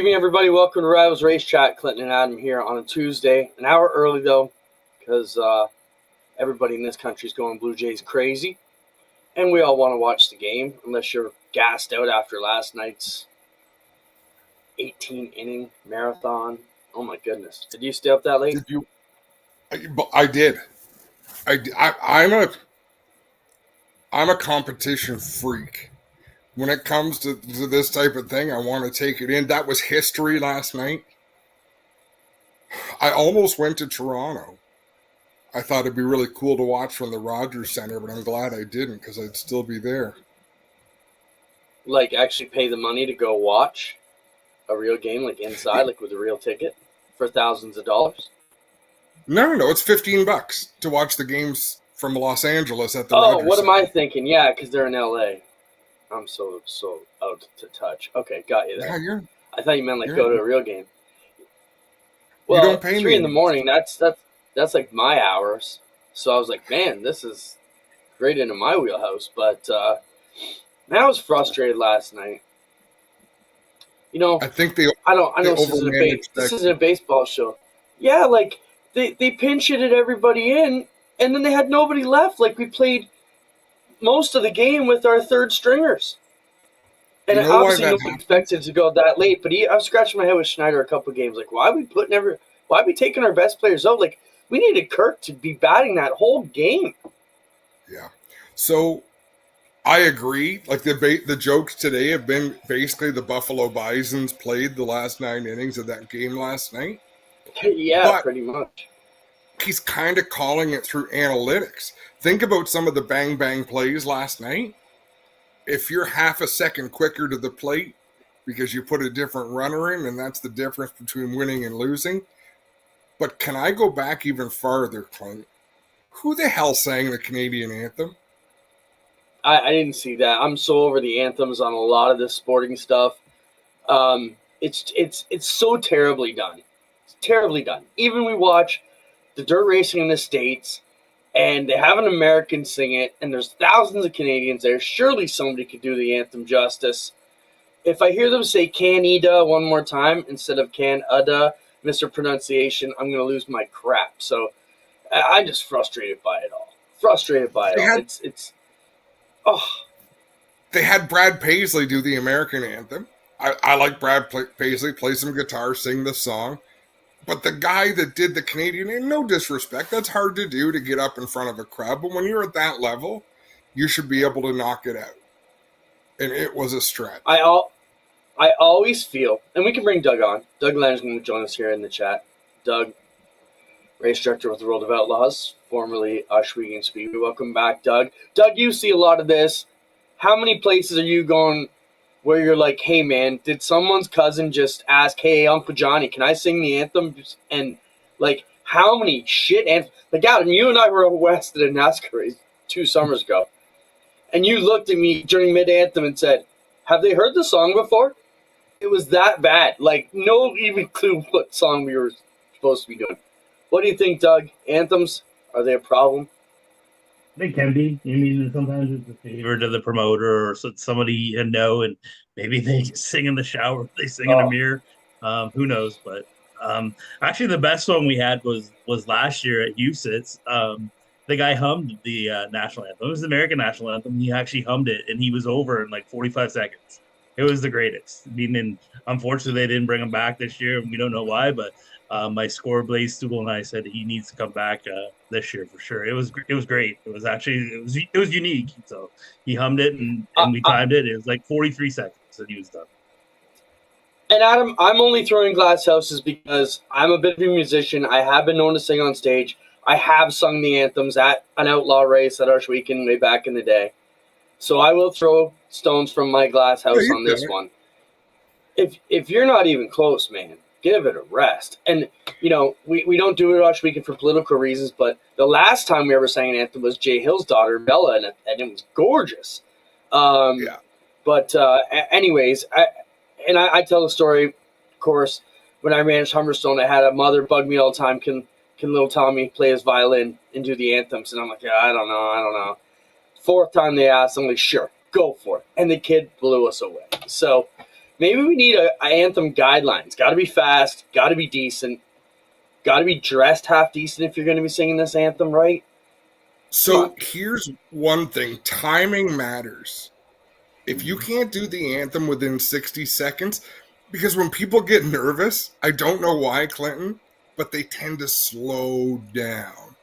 evening, everybody. Welcome to Rivalz Race Chat. Clinton and Adam here on a Tuesday. An hour early, though, because everybody in this country is going Blue Jays crazy. And we all want to watch the game, unless you're gassed out after last night's 18-inning marathon. Oh, my goodness. Did you stay up that late? Did you? I did. I'm a competition freak. When it comes to this type of thing, I want to take it in. That was history last night. I almost went to Toronto. I thought it'd be really cool to watch from the Rogers Center, but I'm glad I didn't because I'd still be there. Like, actually pay the money to go watch a real game, like inside, like with a real ticket for thousands of dollars? No, it's $15 to watch the games from Los Angeles at the Rogers Center. What am I thinking? Yeah, because they're in L.A. I'm so out to touch. Okay, got you there. Yeah, I thought you meant go to a real game. Well, you don't pay 3 me. in the morning. That's like my hours. So I was like, man, this is great into my wheelhouse. But man, I was frustrated last night. You know, I think I know this isn't a baseball show. Yeah, like they pinch hitted everybody in, and then they had nobody left. Like we played most of the game with our third stringers. And obviously nobody expected to go that late, but I was scratching my head with Schneider a couple of games. Like, why are we taking our best players out? Like, we needed Kirk to be batting that whole game. Yeah. So I agree. Like the jokes today have been basically the Buffalo Bisons played the last 9 innings of that game last night. Yeah, but pretty much. He's kind of calling it through analytics. Think about some of the bang plays last night. If you're half a second quicker to the plate because you put a different runner in, and that's the difference between winning and losing. But can I go back even farther, Clint? Who the hell sang the Canadian anthem? I didn't see that. I'm so over the anthems on a lot of this sporting stuff. It's so terribly done. It's terribly done. Even we watch the dirt racing in the States, and they have an American sing it, and there's thousands of Canadians there. Surely somebody could do the anthem justice. If I hear them say Canada one more time instead of Canada, Mr. Pronunciation, I'm going to lose my crap. So I'm just frustrated by it all. They had Brad Paisley do the American anthem. I like Brad Paisley, play some guitar, sing the song. But the guy that did the Canadian, and no disrespect, that's hard to do to get up in front of a crowd. But when you're at that level, you should be able to knock it out. And it was a stretch. I always feel, and we can bring Doug on. Doug Lange is going to join us here in the chat. Doug, race director with the World of Outlaws, formerly Oswego Speedway. Welcome back, Doug. Doug, you see a lot of this. How many places are you going where you're like, hey, man, did someone's cousin just ask, hey, Uncle Johnny, can I sing the anthem? And, like, how many shit anthems? Like, Adam, you and I were west at a NASCAR race 2 summers ago, and you looked at me during mid-anthem and said, have they heard the song before? It was that bad. Like, no even clue what song we were supposed to be doing. What do you think, Doug? Anthems, are they a problem? They can be. I mean, sometimes it's a favor to the promoter or somebody you know, and maybe they sing in the shower, they sing in a mirror. Who knows? But actually, the best one we had was last year at USITS. The guy hummed the national anthem. It was the American national anthem. He actually hummed it, and he was over in like 45 seconds. It was the greatest. I mean, and unfortunately, they didn't bring him back this year, and we don't know why, but my score, Blaze Stubble, and I said he needs to come back this year for sure. It was great. It was unique. So he hummed it and we timed it. It was like 43 seconds and he was done. And Adam, I'm only throwing glass houses because I'm a bit of a musician. I have been known to sing on stage. I have sung the anthems at an outlaw race at Oswego way back in the day. So I will throw stones from my glass house on this one. If you're not even close, man, give it a rest. And, you know, we don't do it at Oswego for political reasons, but the last time we ever sang an anthem was Jay Hill's daughter, Bella, and it was gorgeous. But anyways, I tell the story, of course, when I managed Humberstone, I had a mother bug me all the time, can little Tommy play his violin and do the anthems? And I'm like, yeah, I don't know. 4th time they asked, I'm like, sure, go for it. And the kid blew us away. So maybe we need a anthem guidelines. Got to be fast. Got to be decent. Got to be dressed half decent if you're going to be singing this anthem, right? So here's one thing. Timing matters. If you can't do the anthem within 60 seconds, because when people get nervous, I don't know why, Clinton, but they tend to slow down.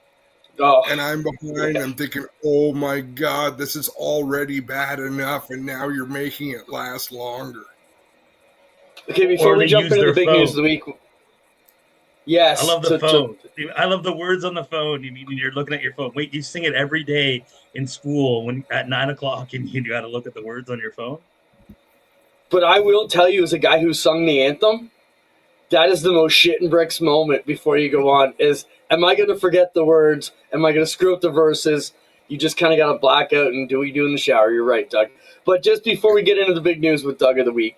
Oh, and I'm behind. I'm thinking, oh my God, this is already bad enough, and now you're making it last longer. Okay, before we jump into the big news of the week. Yes. I love the phone. I love the words on the phone. You mean you're looking at your phone. Wait, you sing it every day in school when at 9:00 and you got to look at the words on your phone? But I will tell you, as a guy who sung the anthem, that is the most shit and bricks moment before you go on is, am I going to forget the words? Am I going to screw up the verses? You just kind of got to black out and do what you do in the shower. You're right, Doug. But just before we get into the big news with Doug of the week,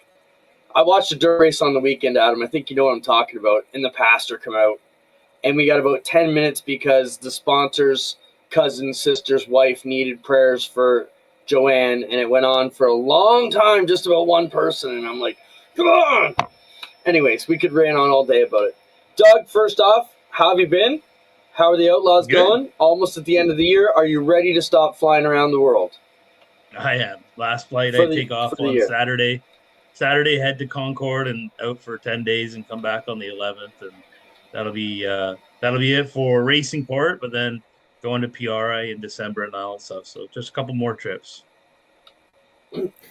I watched a dirt race on the weekend, Adam. I think you know what I'm talking about. And the pastor come out. And we got about 10 minutes because the sponsor's cousin's sister's wife needed prayers for Joanne. And it went on for a long time, just about one person. And I'm like, come on. Anyways, we could rant on all day about it. Doug, first off, how have you been? How are the Outlaws going? Almost at the end of the year. Are you ready to stop flying around the world? I am. Last flight I take off on Saturday. Saturday, head to Concord and out for 10 days and come back on the 11th. And that'll be it for racing part, but then going to PRI in December and all that stuff. So just a couple more trips.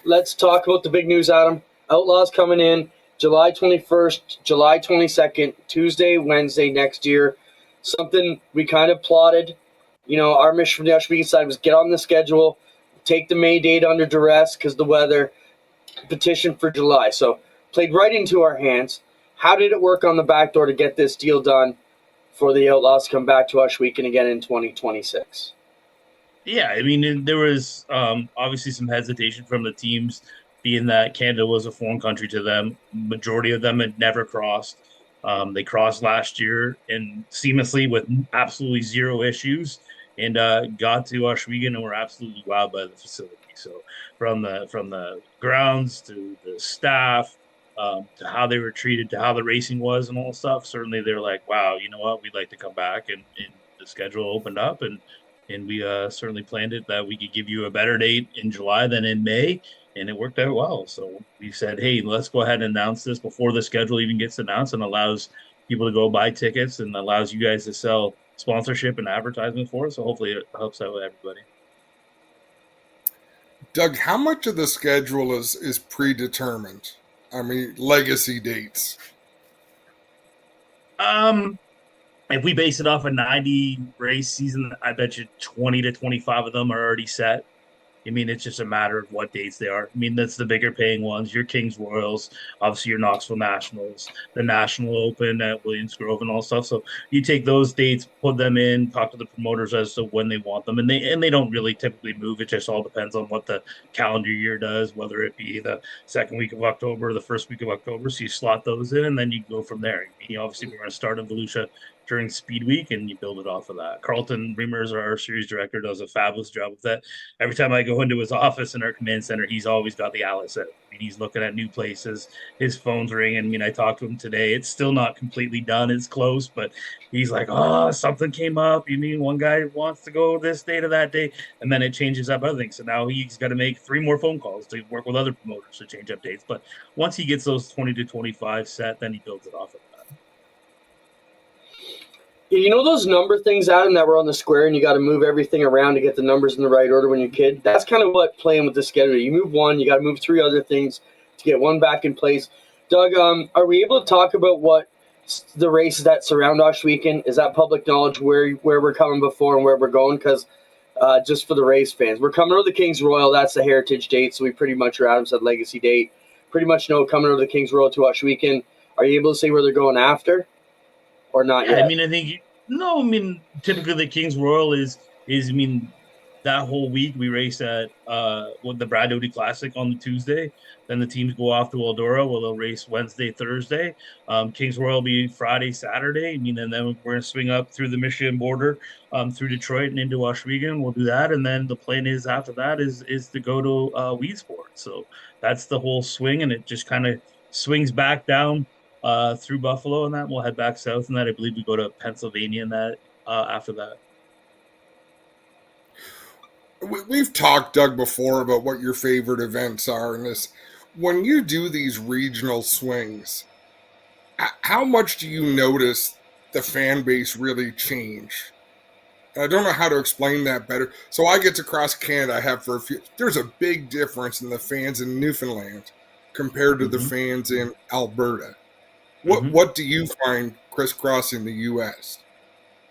Let's talk about the big news, Adam. Outlaws coming in July 21st, July 22nd, Tuesday, Wednesday next year. Something we kind of plotted. You know, our mission from the Ashwegan side was get on the schedule, take the May date under duress because the weather, petition for July. So played right into our hands. How did it work on the back door to get this deal done for the Outlaws to come back to Ashwegan again in 2026? Yeah, I mean, there was obviously some hesitation from the teams, being that Canada was a foreign country to them. Majority of them had never crossed. They crossed last year and seamlessly with absolutely zero issues, and got to Ashwegan and were absolutely wowed by the facility. So from the grounds to the staff, to how they were treated, to how the racing was and all stuff, certainly they're like, wow, you know what, we'd like to come back. And the schedule opened up, and we certainly planned it that we could give you a better date in July than in May. And it worked out well. So we said, hey, let's go ahead and announce this before the schedule even gets announced, and allows people to go buy tickets and allows you guys to sell sponsorship and advertisement for it. So hopefully it helps out with everybody. Doug, how much of the schedule is predetermined? I mean, legacy dates. If we base it off a 90 race season, I bet you 20 to 25 of them are already set. I mean, it's just a matter of what dates they are. I mean, that's the bigger paying ones. Your Kings Royals, obviously your Knoxville Nationals, the National Open at Williams Grove and all stuff. So you take those dates, put them in, talk to the promoters as to when they want them. And they don't really typically move. It just all depends on what the calendar year does, whether it be the second week of October or the first week of October. So you slot those in, and then you go from there. I mean, obviously, we're going to start in Volusia during Speed Week, and you build it off of that. Carlton Reimers, our series director, does a fabulous job with that. Every time I go into his office in our command center, he's always got the Alice out. I mean, he's looking at new places. His phone's ringing. I mean, I talked to him today. It's still not completely done. It's close, but he's like, oh, something came up. You mean one guy wants to go this day to that day? And then it changes up other things. So now he's got to make 3 more phone calls to work with other promoters to change up dates. But once he gets those 20 to 25 set, then he builds it off of that. You know those number things, Adam, that were on the square and you got to move everything around to get the numbers in the right order when you're a kid? That's kind of what playing with the schedule. You move one, you got to move 3 other things to get one back in place. Doug, are we able to talk about what the races that surround Ashwegan? Is that public knowledge where we're coming before and where we're going? Because just for the race fans, we're coming over the Kings Royal. That's the heritage date, so we pretty much, or Adam said legacy date, pretty much know coming over the Kings Royal to Ashwegan. Are you able to say where they're going after? Or not yet? I mean, typically the Kings Royal is that whole week we race at with the Brad Doty Classic on the Tuesday. Then the teams go off to Eldora where they'll race Wednesday, Thursday. Kings Royal will be Friday, Saturday. I mean, and then we're gonna swing up through the Michigan border, through Detroit and into Washwegan. We'll do that, and then the plan is after that is to go to Weedsport. So that's the whole swing, and it just kind of swings back down through Buffalo, and that we'll head back south, and that I believe we go to Pennsylvania, and that after that. We've talked, Doug, before about what your favorite events are, and this. When you do these regional swings, how much do you notice the fan base really change? And I don't know how to explain that better. So I get to cross Canada. I have for a few. There's a big difference in the fans in Newfoundland compared to the fans in Alberta. What do you find crisscrossing the U.S.?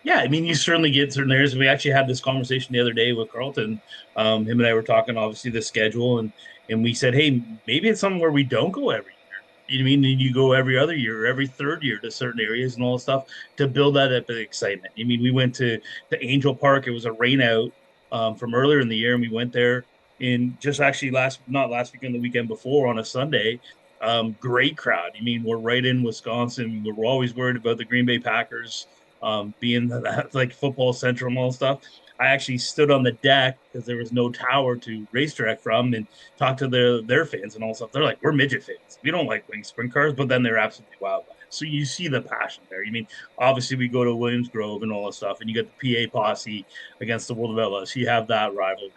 Yeah, I mean, you certainly get certain areas. We actually had this conversation the other day with Carlton. Him and I were talking, obviously, the schedule, and we said, hey, maybe it's something where we don't go every year. You know what I mean? And you go every other year, or every third year to certain areas and all that stuff to build that up excitement. I mean, we went to Angel Park. It was a rain out from earlier in the year, and we went there in just actually not last weekend, the weekend before on a Sunday. Great crowd. I mean, we're right in Wisconsin. We're always worried about the Green Bay Packers being that like football central and all stuff. I actually stood on the deck because there was no tower to racetrack from and talked to their fans and all stuff. They're like, we're midget fans. We don't like wing sprint cars, but then they're absolutely wild. So you see the passion there. I mean, obviously we go to Williams Grove and all that stuff, and you get the PA posse against the World of Outlaws. You have that rivalry.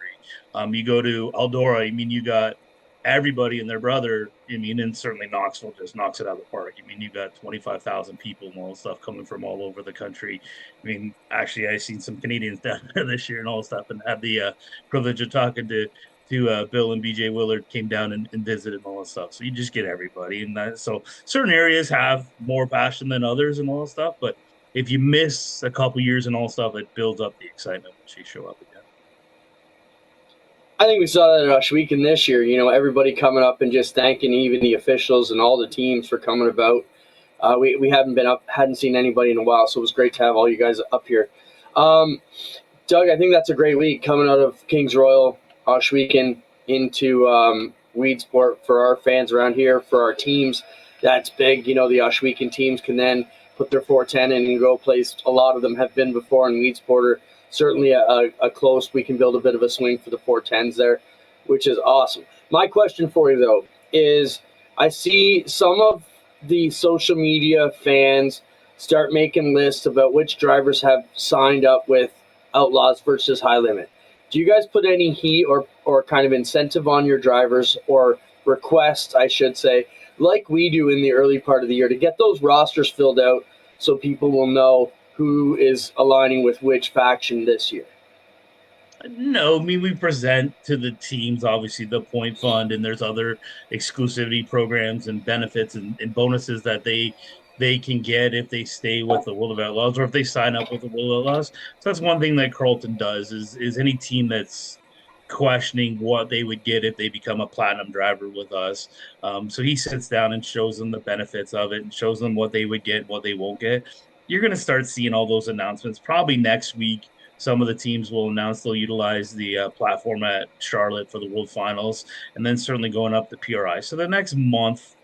You go to Eldora. I mean, you got everybody and their brother. I mean, and certainly Knoxville just knocks it out of the park. I mean, you got 25,000 people and all that stuff coming from all over the country. I mean, actually, I've seen some Canadians down there this year and all that stuff, and had the privilege of talking to Bill and BJ Willard came down and visited and all that stuff. So you just get everybody, and so certain areas have more passion than others and all that stuff. But if you miss a couple years and all that stuff, it builds up the excitement once you show up again. I think we saw that at Washwegan this year. You know, everybody coming up and just thanking even the officials and all the teams for coming about. We hadn't seen anybody in a while, so it was great to have all you guys up here. Doug, I think that's a great week coming out of Kings Royal, Washwegan into Weedsport for our fans around here, for our teams. That's big. You know, the Washwegan teams can then put their 410 in and go place. A lot of them have been before in Weedsport. Certainly a close, we can build a bit of a swing for the 410s there, which is awesome. My question for you, though, is I see some of the social media fans start making lists about which drivers have signed up with Outlaws versus High Limit. Do you guys put any heat or kind of incentive on your drivers, or request, I should say, like we do in the early part of the year, to get those rosters filled out so people will know who is aligning with which faction this year? No, I mean, we present to the teams, obviously, the point fund, and there's other exclusivity programs and benefits and bonuses that they can get if they stay with the World of Outlaws or if they sign up with the World of Outlaws. So that's one thing that Carlton does is any team that's questioning what they would get if they become a platinum driver with us. So he sits down and shows them the benefits of it and shows them what they would get, what they won't get. You're going to start seeing all those announcements probably next week. Some of the teams will announce they'll utilize the platform at Charlotte for the World Finals, and then certainly going up the PRI. So the next month,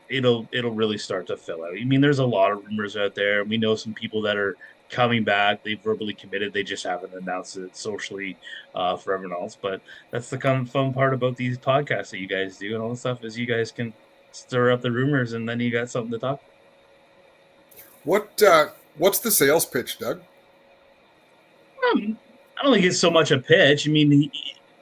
it'll really start to fill out. I mean, there's a lot of rumors out there. We know some people that are coming back. They've verbally committed. They just haven't announced it socially for everyone else. But that's the kind of fun part about these podcasts that you guys do and all the stuff is you guys can stir up the rumors, and then you got something to talk about. What's the sales pitch, Doug? I don't think it's so much a pitch. I mean,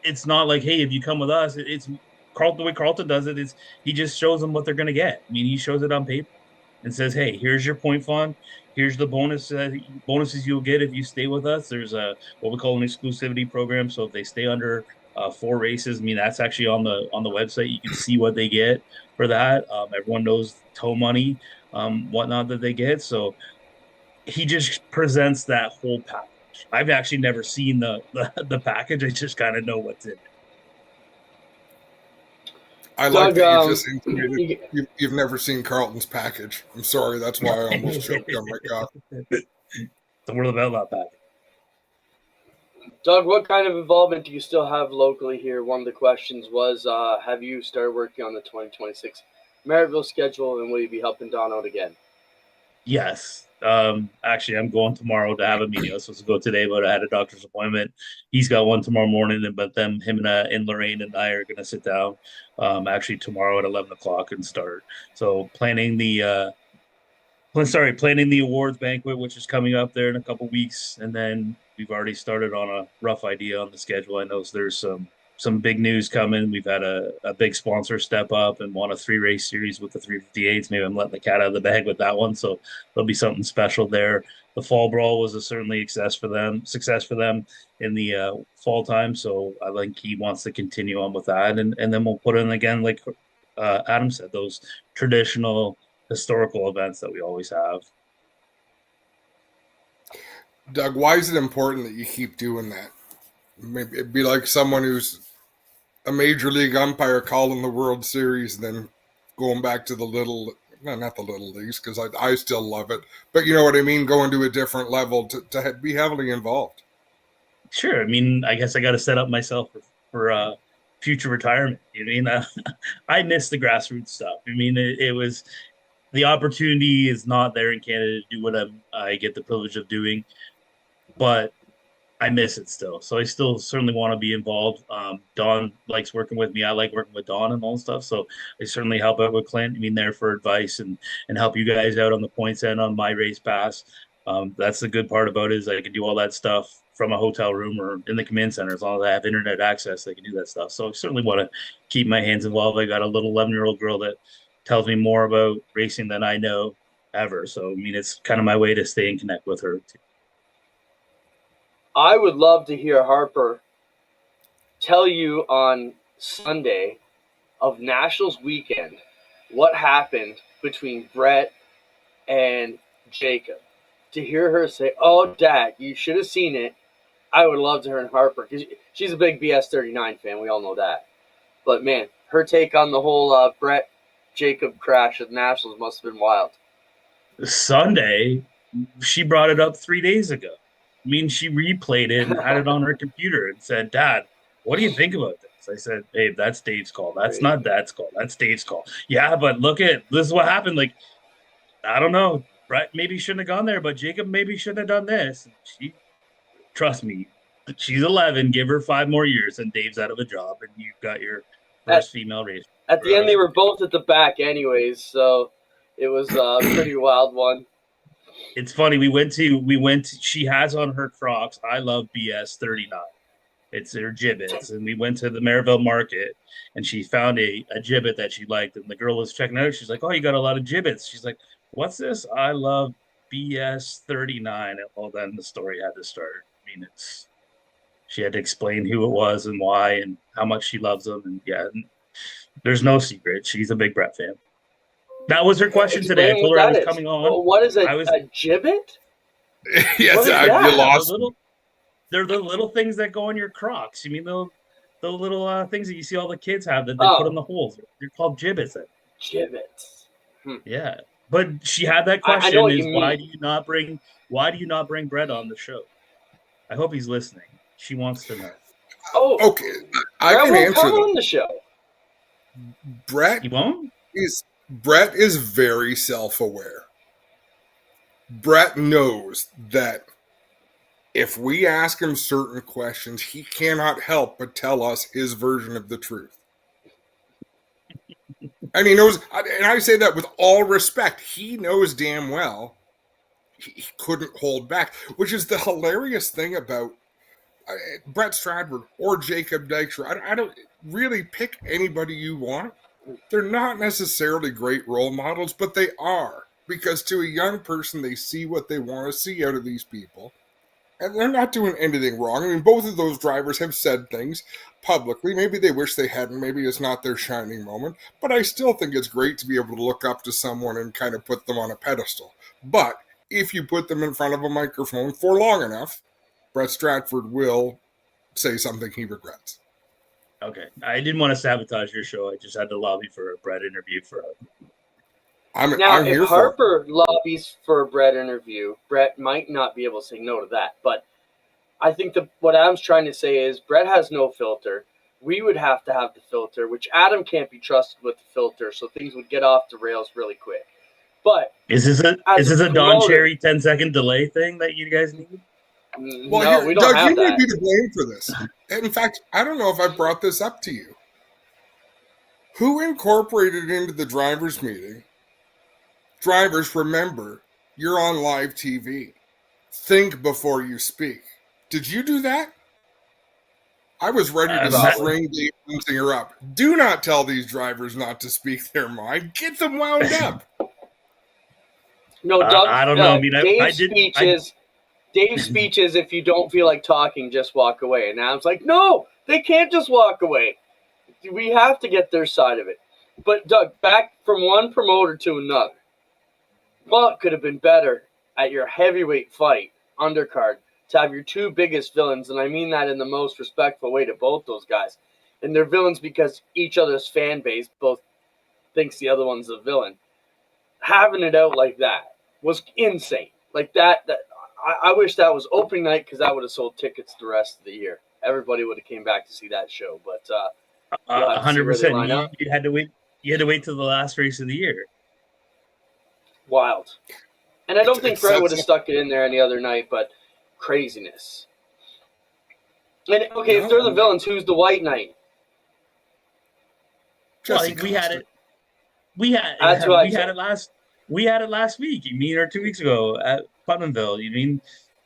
it's not like, hey, if you come with us, it's Carlton. The way Carlton does it is he just shows them what they're going to get. I mean, he shows it on paper and says, hey, here's your point fund. Here's the bonuses you'll get if you stay with us. There's what we call an exclusivity program. So if they stay under 4 races, I mean, that's actually on the website. You can see what they get for that. Everyone knows tow money, whatnot that they get. So he just presents that whole package. I've actually never seen the package. I just kind of know what's in it. I like that you just indicated you've never seen Carlton's package. I'm sorry, that's why I almost choked on my coffee. The World of Outlaw package. Doug, what kind of involvement do you still have locally here? One of the questions was, have you started working on the 2026 Maryville schedule, and will you be helping Don out again? Yes. Actually, I'm going tomorrow to have a meeting. I was supposed to go today, but I had a doctor's appointment. He's got one tomorrow morning, but then him and Lorraine and I are going to sit down actually tomorrow at 11 o'clock and start. So planning the awards banquet, which is coming up there in a couple weeks, and then we've already started on a rough idea on the schedule. I know there's some big news coming. We've had a big sponsor step up and won a 3-race series with the 358s. Maybe I'm letting the cat out of the bag with that one, so there'll be something special there. The fall brawl was certainly success for them in the fall time. So I think he wants to continue on with that, and then we'll put in again, like Adam said, those traditional historical events that we always have. Doug, why is it important that you keep doing that? Maybe it'd be like someone who's a major league umpire calling the World Series and then going back to not the little leagues, because I still love it. But you know what I mean? Going to a different level to be heavily involved. Sure. I mean, I guess I got to set up myself for future retirement. You mean, I miss the grassroots stuff. I mean, it was the opportunity is not there in Canada to do what I get the privilege of doing, but I miss it still. So I still certainly want to be involved. Don likes working with me. I like working with Don and all stuff. So I certainly help out with Clint. I mean, there for advice and help you guys out on the points end on my race pass. That's the good part about it, is I can do all that stuff from a hotel room or in the command center. As long as I have internet access, I can do that stuff. So I certainly want to keep my hands involved. I got a little 11-year-old girl that tells me more about racing than I know ever. So, I mean, it's kind of my way to stay and connect with her too. I would love to hear Harper tell you on Sunday of Nationals weekend what happened between Brett and Jacob. To hear her say, "Oh, Dad, you should have seen it." I would love to hear Harper, because she's a big BS39 fan. We all know that. But man, her take on the whole Brett Jacob crash at Nationals must have been wild. Sunday, she brought it up 3 days ago. I mean, she replayed it and had it on her computer and said, "Dad, what do you think about this?" I said, "Babe, that's Dave's call. That's not Dad's call. That's Dave's call." "Yeah, but this is what happened. Like, I don't know. Brett maybe shouldn't have gone there, but Jacob maybe shouldn't have done this." Trust me, she's 11. Give her 5 more years, and Dave's out of a job, and you've got your first female racer. At the end, they were both at the back anyways, so it was a pretty wild one. It's funny. She has on her Crocs, "I love BS 39." It's their gibbets. And we went to the Maryville market, and she found a gibbet that she liked. And the girl was checking out. She's like, "Oh, you got a lot of gibbets." She's like, "What's this?" "I love BS 39. And well, then the story had to start. I mean, she had to explain who it was and why and how much she loves them. And yeah, there's no secret. She's a big Brett fan. That was her question today. I told her I was coming on. Well, what is a gibbet? Yes, you lost. They're the little things that go on your Crocs. You mean the little things that you see all the kids have that they put in the holes? They're called gibbets. Gibbets. Yeah, but she had that question: why do you not bring Brett on the show? I hope he's listening. She wants to know. Oh, okay. I can answer come on the show. He won't. Brett is very self-aware. Brett knows that if we ask him certain questions, he cannot help but tell us his version of the truth. And he knows, and I say that with all respect, he knows damn well he couldn't hold back, which is the hilarious thing about Brett Stratford or Jacob Dykstra. I don't really pick anybody you want. They're not necessarily great role models, but they are, because to a young person, they see what they want to see out of these people. And they're not doing anything wrong. I mean, both of those drivers have said things publicly. Maybe they wish they hadn't. Maybe it's not their shining moment. But I still think it's great to be able to look up to someone and kind of put them on a pedestal. But if you put them in front of a microphone for long enough, Brett Stratford will say something he regrets. Okay. I didn't want to sabotage your show. I just had to lobby for a Brett interview for her. I'm if Harper lobbies for a Brett interview, Brett might not be able to say no to that. But I think what Adam's trying to say is Brett has no filter. We would have to have the filter, which Adam can't be trusted with the filter, so things would get off the rails really quick. But Is this a Don promoter, Cherry 10-second delay thing that you guys need? Well, no, here, we don't Doug, have you may that. be to blame for this. In fact, I don't know if I brought this up to you. Who incorporated into the drivers' meeting? Drivers, remember, you're on live TV. Think before you speak. Did you do that? I was ready to string Dave Hunsinger up. Do not tell these drivers not to speak their mind. Get them wound up. No, Doug. I don't know. I mean, Dave's speech is if you don't feel like talking, just walk away. And Adam's like, no, they can't just walk away. We have to get their side of it. But Doug, back from one promoter to another. What could have been better at your heavyweight fight, undercard, to have your two biggest villains, and I mean that in the most respectful way to both those guys. And they're villains because each other's fan base both thinks the other one's a villain. Having it out like that was insane. Like that I wish that was opening night because that would have sold tickets the rest of the year. Everybody would have came back to see that show. But 100%. You had to wait. You had to wait till the last race of the year. Wild. And I don't think Brett would have stuck it in there any other night, but craziness. And okay, if they're the villains, who's the white knight? Well, we had it. We had it last week. You mean, or 2 weeks ago at Putnamville. You mean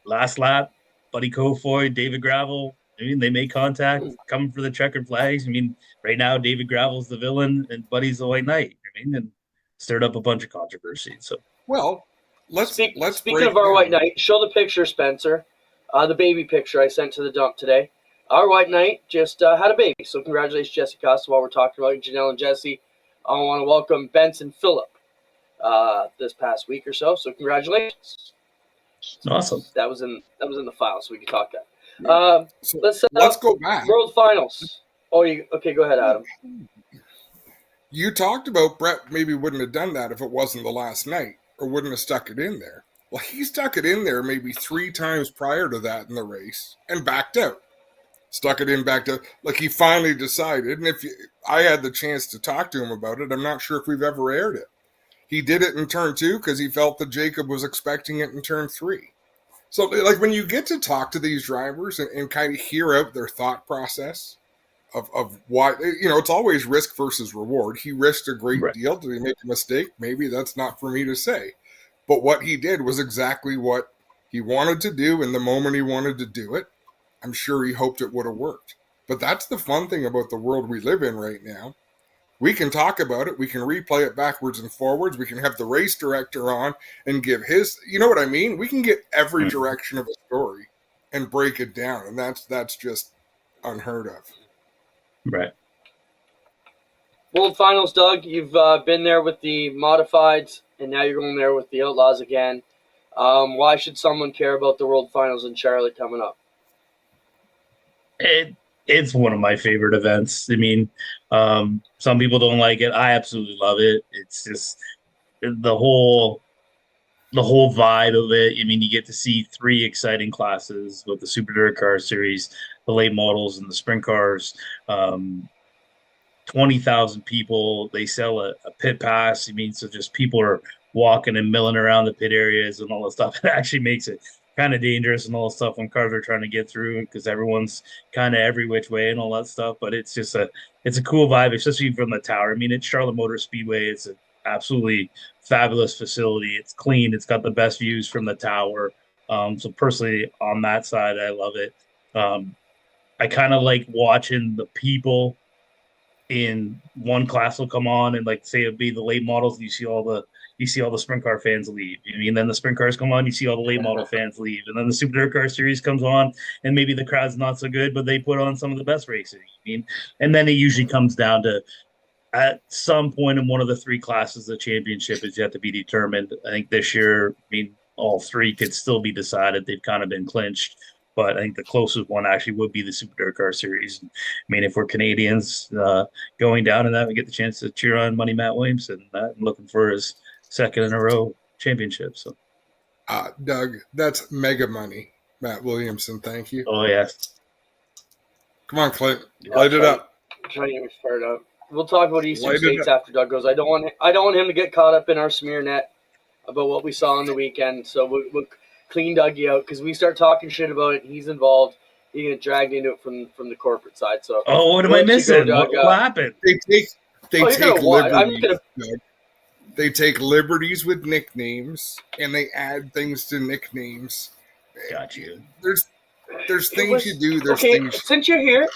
last lap, Buddy Kofoid, David Gravel. I mean, they made contact, coming for the checkered flags. I mean, right now David Gravel's the villain and Buddy's the white knight. I mean, and stirred up a bunch of controversy. So let's speaking of our white knight, show the picture, Spencer. The baby picture I sent to the dump today. Our white knight just had a baby. So congratulations, Jesse Costa. While we're talking about Janelle and Jesse, I want to welcome Benson Phillip this past week or so. So congratulations. Awesome. That was in the file, so we can talk that. So let's go back. World Finals. Okay, go ahead, Adam. You talked about Brett maybe wouldn't have done that if it wasn't the last night, or wouldn't have stuck it in there. Well, he stuck it in there maybe 3 times prior to that in the race and backed out. Stuck it in, backed out. Like he finally decided, and I had the chance to talk to him about it, I'm not sure if we've ever aired it. He did it in turn 2 because he felt that Jacob was expecting it in turn 3. So, like, when you get to talk to these drivers and kind of hear out their thought process of why, it's always risk versus reward. He risked a great deal. Did he make a mistake? Maybe that's not for me to say. But what he did was exactly what he wanted to do in the moment he wanted to do it. I'm sure he hoped it would have worked. But that's the fun thing about the world we live in right now. We can talk about it. We can replay it backwards and forwards. We can have the race director on and give his, you know what I mean? We can get every direction of a story and break it down. And that's just unheard of. Right. World Finals, Doug, you've been there with the modifieds, and now you're going there with the Outlaws again. Why should someone care about the World Finals in Charlotte coming up? It's one of my favorite events. I mean, some people don't like it. I absolutely love it. It's just the whole vibe of it. I mean, you get to see 3 exciting classes with the Super Dirt Car Series, the late models, and the sprint cars. 20,000 people. They sell a pit pass. I mean, so just people are walking and milling around the pit areas and all that stuff. It actually makes it kind of dangerous and all that stuff when cars are trying to get through because everyone's kind of every which way and all that stuff. But it's just it's a cool vibe, especially from the tower. I mean, it's Charlotte Motor Speedway. It's an absolutely fabulous facility. It's clean. It's got the best views from the tower. So personally, on that side, I love it. I kind of like watching the people in one class will come on and, like, say it'd be the late models, and you see all the sprint car fans leave. I mean, then the sprint cars come on, you see all the late model fans leave, and then the Super Dirt Car Series comes on, and maybe the crowd's not so good, but they put on some of the best racing. I mean, and then it usually comes down to, at some point in one of the 3 classes, the championship is yet to be determined. I think this year, I mean, all 3 could still be decided. They've kind of been clinched. But I think the closest one actually would be the Super Dirt Car Series. I mean, if we're Canadians going down in that, we get the chance to cheer on Money Matt Williamson and looking for his 2nd in a row championship. So, Doug, that's mega money. Matt Williamson, thank you. Oh, yes. Come on, Clint. Light it up. Trying to get me fired up. We'll talk about Eastern Light it States up. after Doug goes. I don't want him to get caught up in our smear net about what we saw on the weekend. So we'll clean Dougie out because we start talking shit about it. He's involved. He get dragged into it from the corporate side. So Oh, what am we'll I let you missing? go, Doug. What happened? They you're take gonna watch. I'm liberties. gonna. Doug. They take liberties with nicknames and they add things to nicknames. Got you. There's things you do. There's okay, things. Since you're here,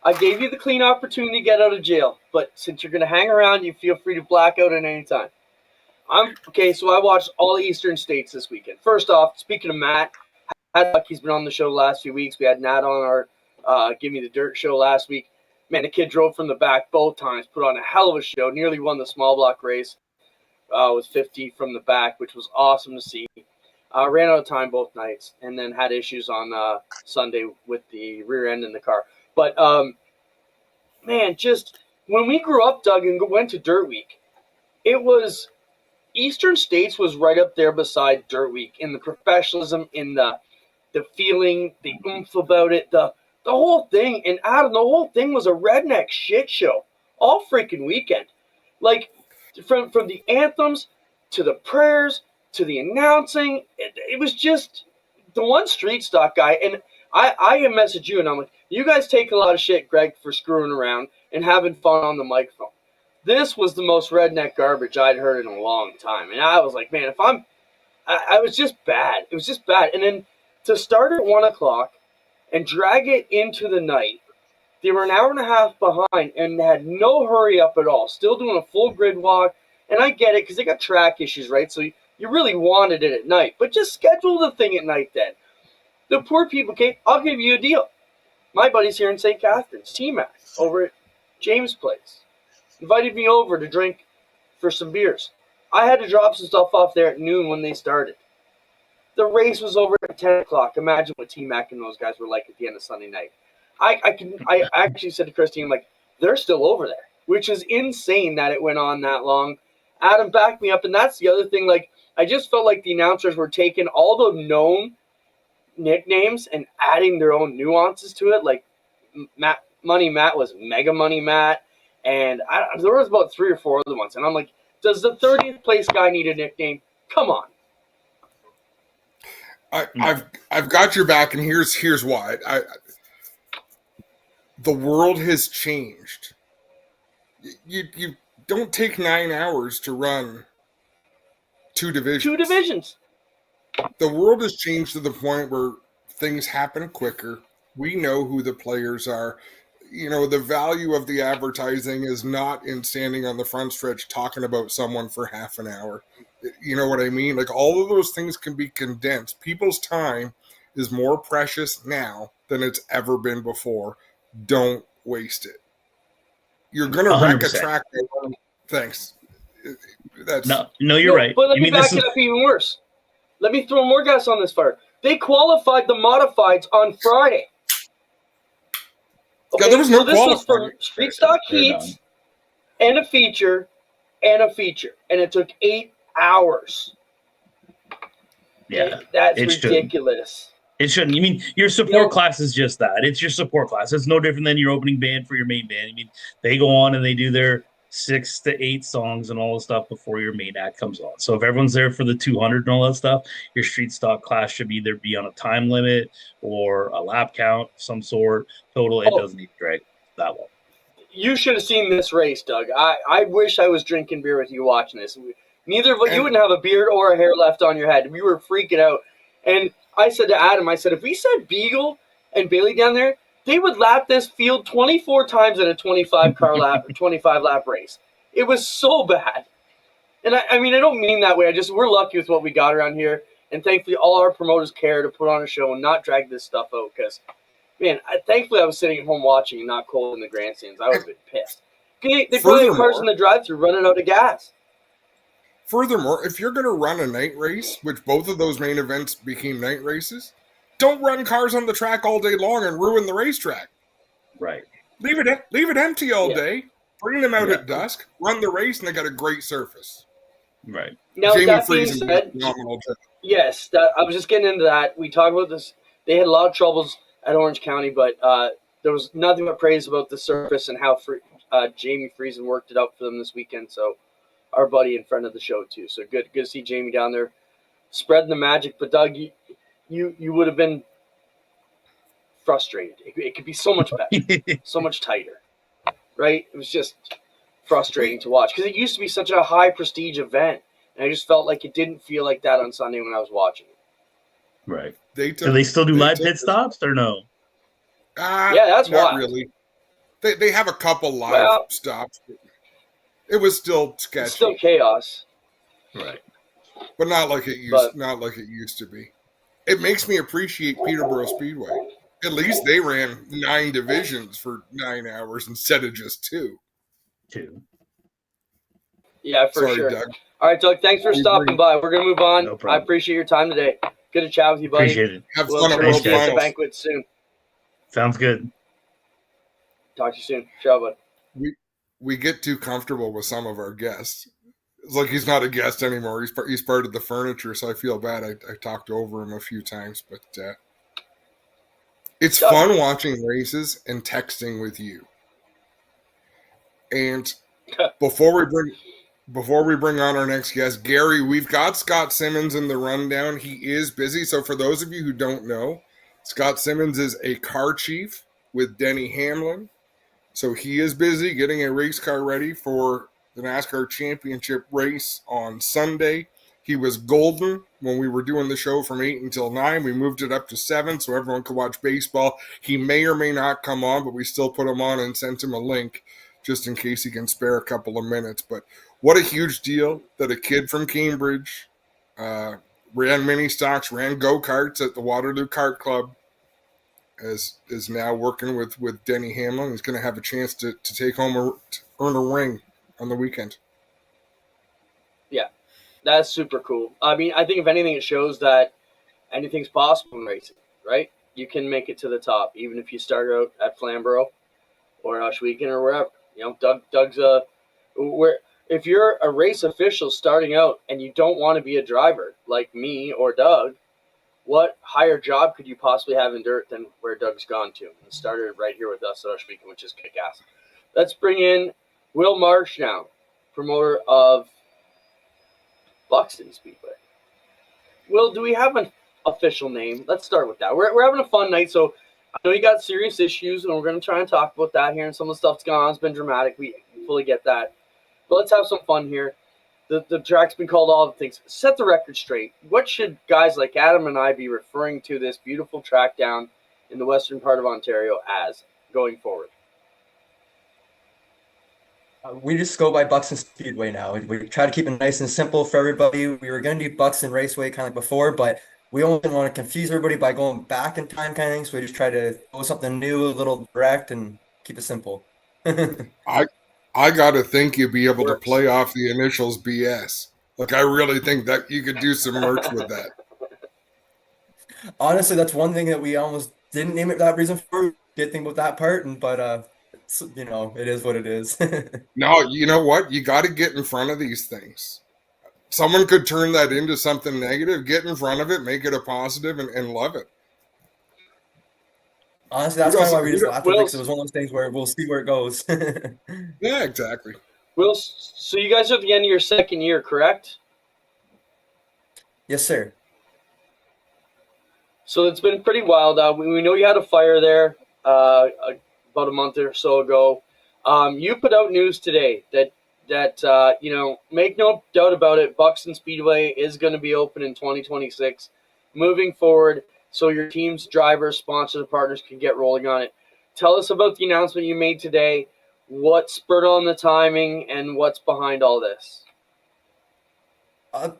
I gave you the clean opportunity to get out of jail. But since you're gonna hang around, you feel free to black out at any time. So I watched all the Eastern States this weekend. First off, speaking of Matt, he's been on the show the last few weeks. We had Nat on our Give Me the Dirt show last week. Man, the kid drove from the back both times, put on a hell of a show, nearly won the small block race. Was 50 from the back, which was awesome to see. Ran out of time both nights, and then had issues on Sunday with the rear end in the car. But, man, just when we grew up, Doug, and went to Dirt Week, it was Eastern States was right up there beside Dirt Week in the professionalism, in the feeling, the oomph about it, the whole thing. And Adam, the whole thing was a redneck shit show all freaking weekend. Like, from the anthems to the prayers to the announcing, it was just the one street stock guy. And I messaged you and I'm like, you guys take a lot of shit, Greg, for screwing around and having fun on the microphone. This was the most redneck garbage I'd heard in a long time. And I was like, man, I was just bad. It was just bad. And then to start at 1 o'clock and drag it into the night, they were an hour and a half behind and had no hurry up at all. Still doing a full grid walk. And I get it because they got track issues, right? So you really wanted it at night. But just schedule the thing at night then. The poor people, okay, I'll give you a deal. My buddy's here in St. Catharines, T-Mac, over at James' place. Invited me over to drink for some beers. I had to drop some stuff off there at noon when they started. The race was over at 10 o'clock. Imagine what T-Mac and those guys were like at the end of Sunday night. I actually said to Christine, like, they're still over there, which is insane that it went on that long. Adam backed me up, and that's the other thing. Like, I just felt like the announcers were taking all the known nicknames and adding their own nuances to it. Like, Money Matt was Mega Money Matt, and there was about 3 or 4 other ones. And I'm like, does the 30th place guy need a nickname? Come on. I've got your back, and here's why. The world has changed. You don't take 9 hours to run 2 divisions. 2 divisions. The world has changed to the point where things happen quicker. We know who the players are. You know, the value of the advertising is not in standing on the front stretch talking about someone for half an hour. You know what I mean? Like, all of those things can be condensed. People's time is more precious now than it's ever been before. Don't waste it. You're going to wreck a 100%. track. Thanks. That's No, you're right. But let You me mean back it up even worse. Let me throw more gas on this fire. They qualified the modifieds on Friday. Yeah, there was no this was qualifying. for street stock They're heats and a feature, and it took 8 hours. Yeah, That's it shouldn't. ridiculous. It shouldn't. You mean your support class is just that. It's your support class. It's no different than your opening band for your main band. I mean, they go on and they do their 6 to 8 songs and all the stuff before your main act comes on. So if everyone's there for the 200 and all that stuff, your street stock class should either be on a time limit or a lap count of some sort. Total, it doesn't need to drag that long. You should have seen this race, Doug. I wish I was drinking beer with you watching this. Neither of you wouldn't have a beard or a hair left on your head. We were freaking out. And I said to Adam, if we sent Beagle and Bailey down there, they would lap this field 24 times in a 25 lap race. It was so bad. And I mean, I don't mean that way. We're lucky with what we got around here. And thankfully, all our promoters care to put on a show and not drag this stuff out. Because, man, thankfully I was sitting at home watching and not cold in the grandstands. I would have been pissed. They probably had cars in the drive-thru running out of gas. Furthermore, if you're going to run a night race, which both of those main events became night races, don't run cars on the track all day long and ruin the racetrack. Right. Leave it empty all day. Bring them out at dusk. Run the race, and they got a great surface. Right. Now, Jamie that being Freese said, phenomenal job. yes, I was just getting into that. We talk about this they had a lot of troubles at Orange County, but there was nothing but praise about the surface and how Jamie Friesen worked it out for them this weekend. So our buddy and friend of the show too. So good to see Jamie down there spreading the magic. But Doug, you would have been frustrated. It could be so much better, so much tighter, right? It was just frustrating to watch because it used to be such a high prestige event, and I just felt like it didn't feel like that on Sunday when I was watching it. Right. Do they still do live pit stops or no? Yeah, that's not wild. really. They have a couple live stops. It was still sketchy. It's still chaos. Right. But not like it used to be. It makes me appreciate Peterborough Speedway. At least they ran 9 divisions for 9 hours instead of just 2. Yeah, for Sorry, sure. Doug. All right, Doug, thanks for stopping by. We're going to move on. No problem. I appreciate your time today. Good to chat with you, buddy. Appreciate it. Have We'll fun at try World to get the Finals. banquet soon. Sounds good. Talk to you soon. Ciao, bud. We get too comfortable with some of our guests. It's like he's not a guest anymore. He's part of the furniture, so I feel bad. I talked over him a few times, but it's fun watching races and texting with you. And before we bring on our next guest, Gary, we've got Scott Simmons in the rundown. He is busy, so for those of you who don't know, Scott Simmons is a car chief with Denny Hamlin. So he is busy getting a race car ready for the NASCAR Championship race on Sunday. He was golden when we were doing the show from 8 until 9. We moved it up to 7 so everyone could watch baseball. He may or may not come on, but we still put him on and sent him a link just in case he can spare a couple of minutes. But what a huge deal that a kid from Cambridge ran mini stocks, ran go-karts at the Waterloo Kart Club, is now working with Denny Hamlin. He's going to have a chance to take home to earn a ring on the weekend. Yeah, that's super cool. I mean, I think if anything, it shows that anything's possible in racing, right? You can make it to the top, even if you start out at Flamborough or Ashwegan or wherever. You know, Doug's if you're a race official starting out and you don't want to be a driver like me or Doug, what higher job could you possibly have in dirt than where Doug's gone to? And started right here with us at Ashwegan, which is kick-ass. Let's bring in Will Marsh now, promoter of Buxton Speedway. Will, do we have an official name? Let's start with that. We're having a fun night, so I know you got serious issues, and we're going to try and talk about that here, and some of the stuff's gone on. It's been dramatic. We fully get that. But let's have some fun here. The track's been called all the things. Set the record straight. What should guys like Adam and I be referring to this beautiful track down in the western part of Ontario as going forward? We just go by Buxton Speedway now. We try to keep it nice and simple for everybody. We were going to do Buxton Raceway kind of like before, but we only didn't want to confuse everybody by going back in time kind of thing. So we just try to go something new, a little direct, and keep it simple. I got to think you'd be able to play off the initials BS. Like, I really think that you could do some merch with that. Honestly, that's one thing that we almost didn't name it for that reason for. Did think about that part, but it is what it is. No, you know what? You got to get in front of these things. Someone could turn that into something negative. Get in front of it, make it a positive, and love it. Honestly, that's kind of why we just laughed at it, because it was one of those things where we'll see where it goes. Yeah, exactly. Will, so you guys are at the end of your second year, correct? Yes, sir. So it's been pretty wild. We know you had a fire there about a month or so ago. You put out news today that make no doubt about it, Buxton Speedway is going to be open in 2026 moving forward, so your team's drivers, sponsors, partners can get rolling on it. Tell us about the announcement you made today, what spurred on the timing, and what's behind all this.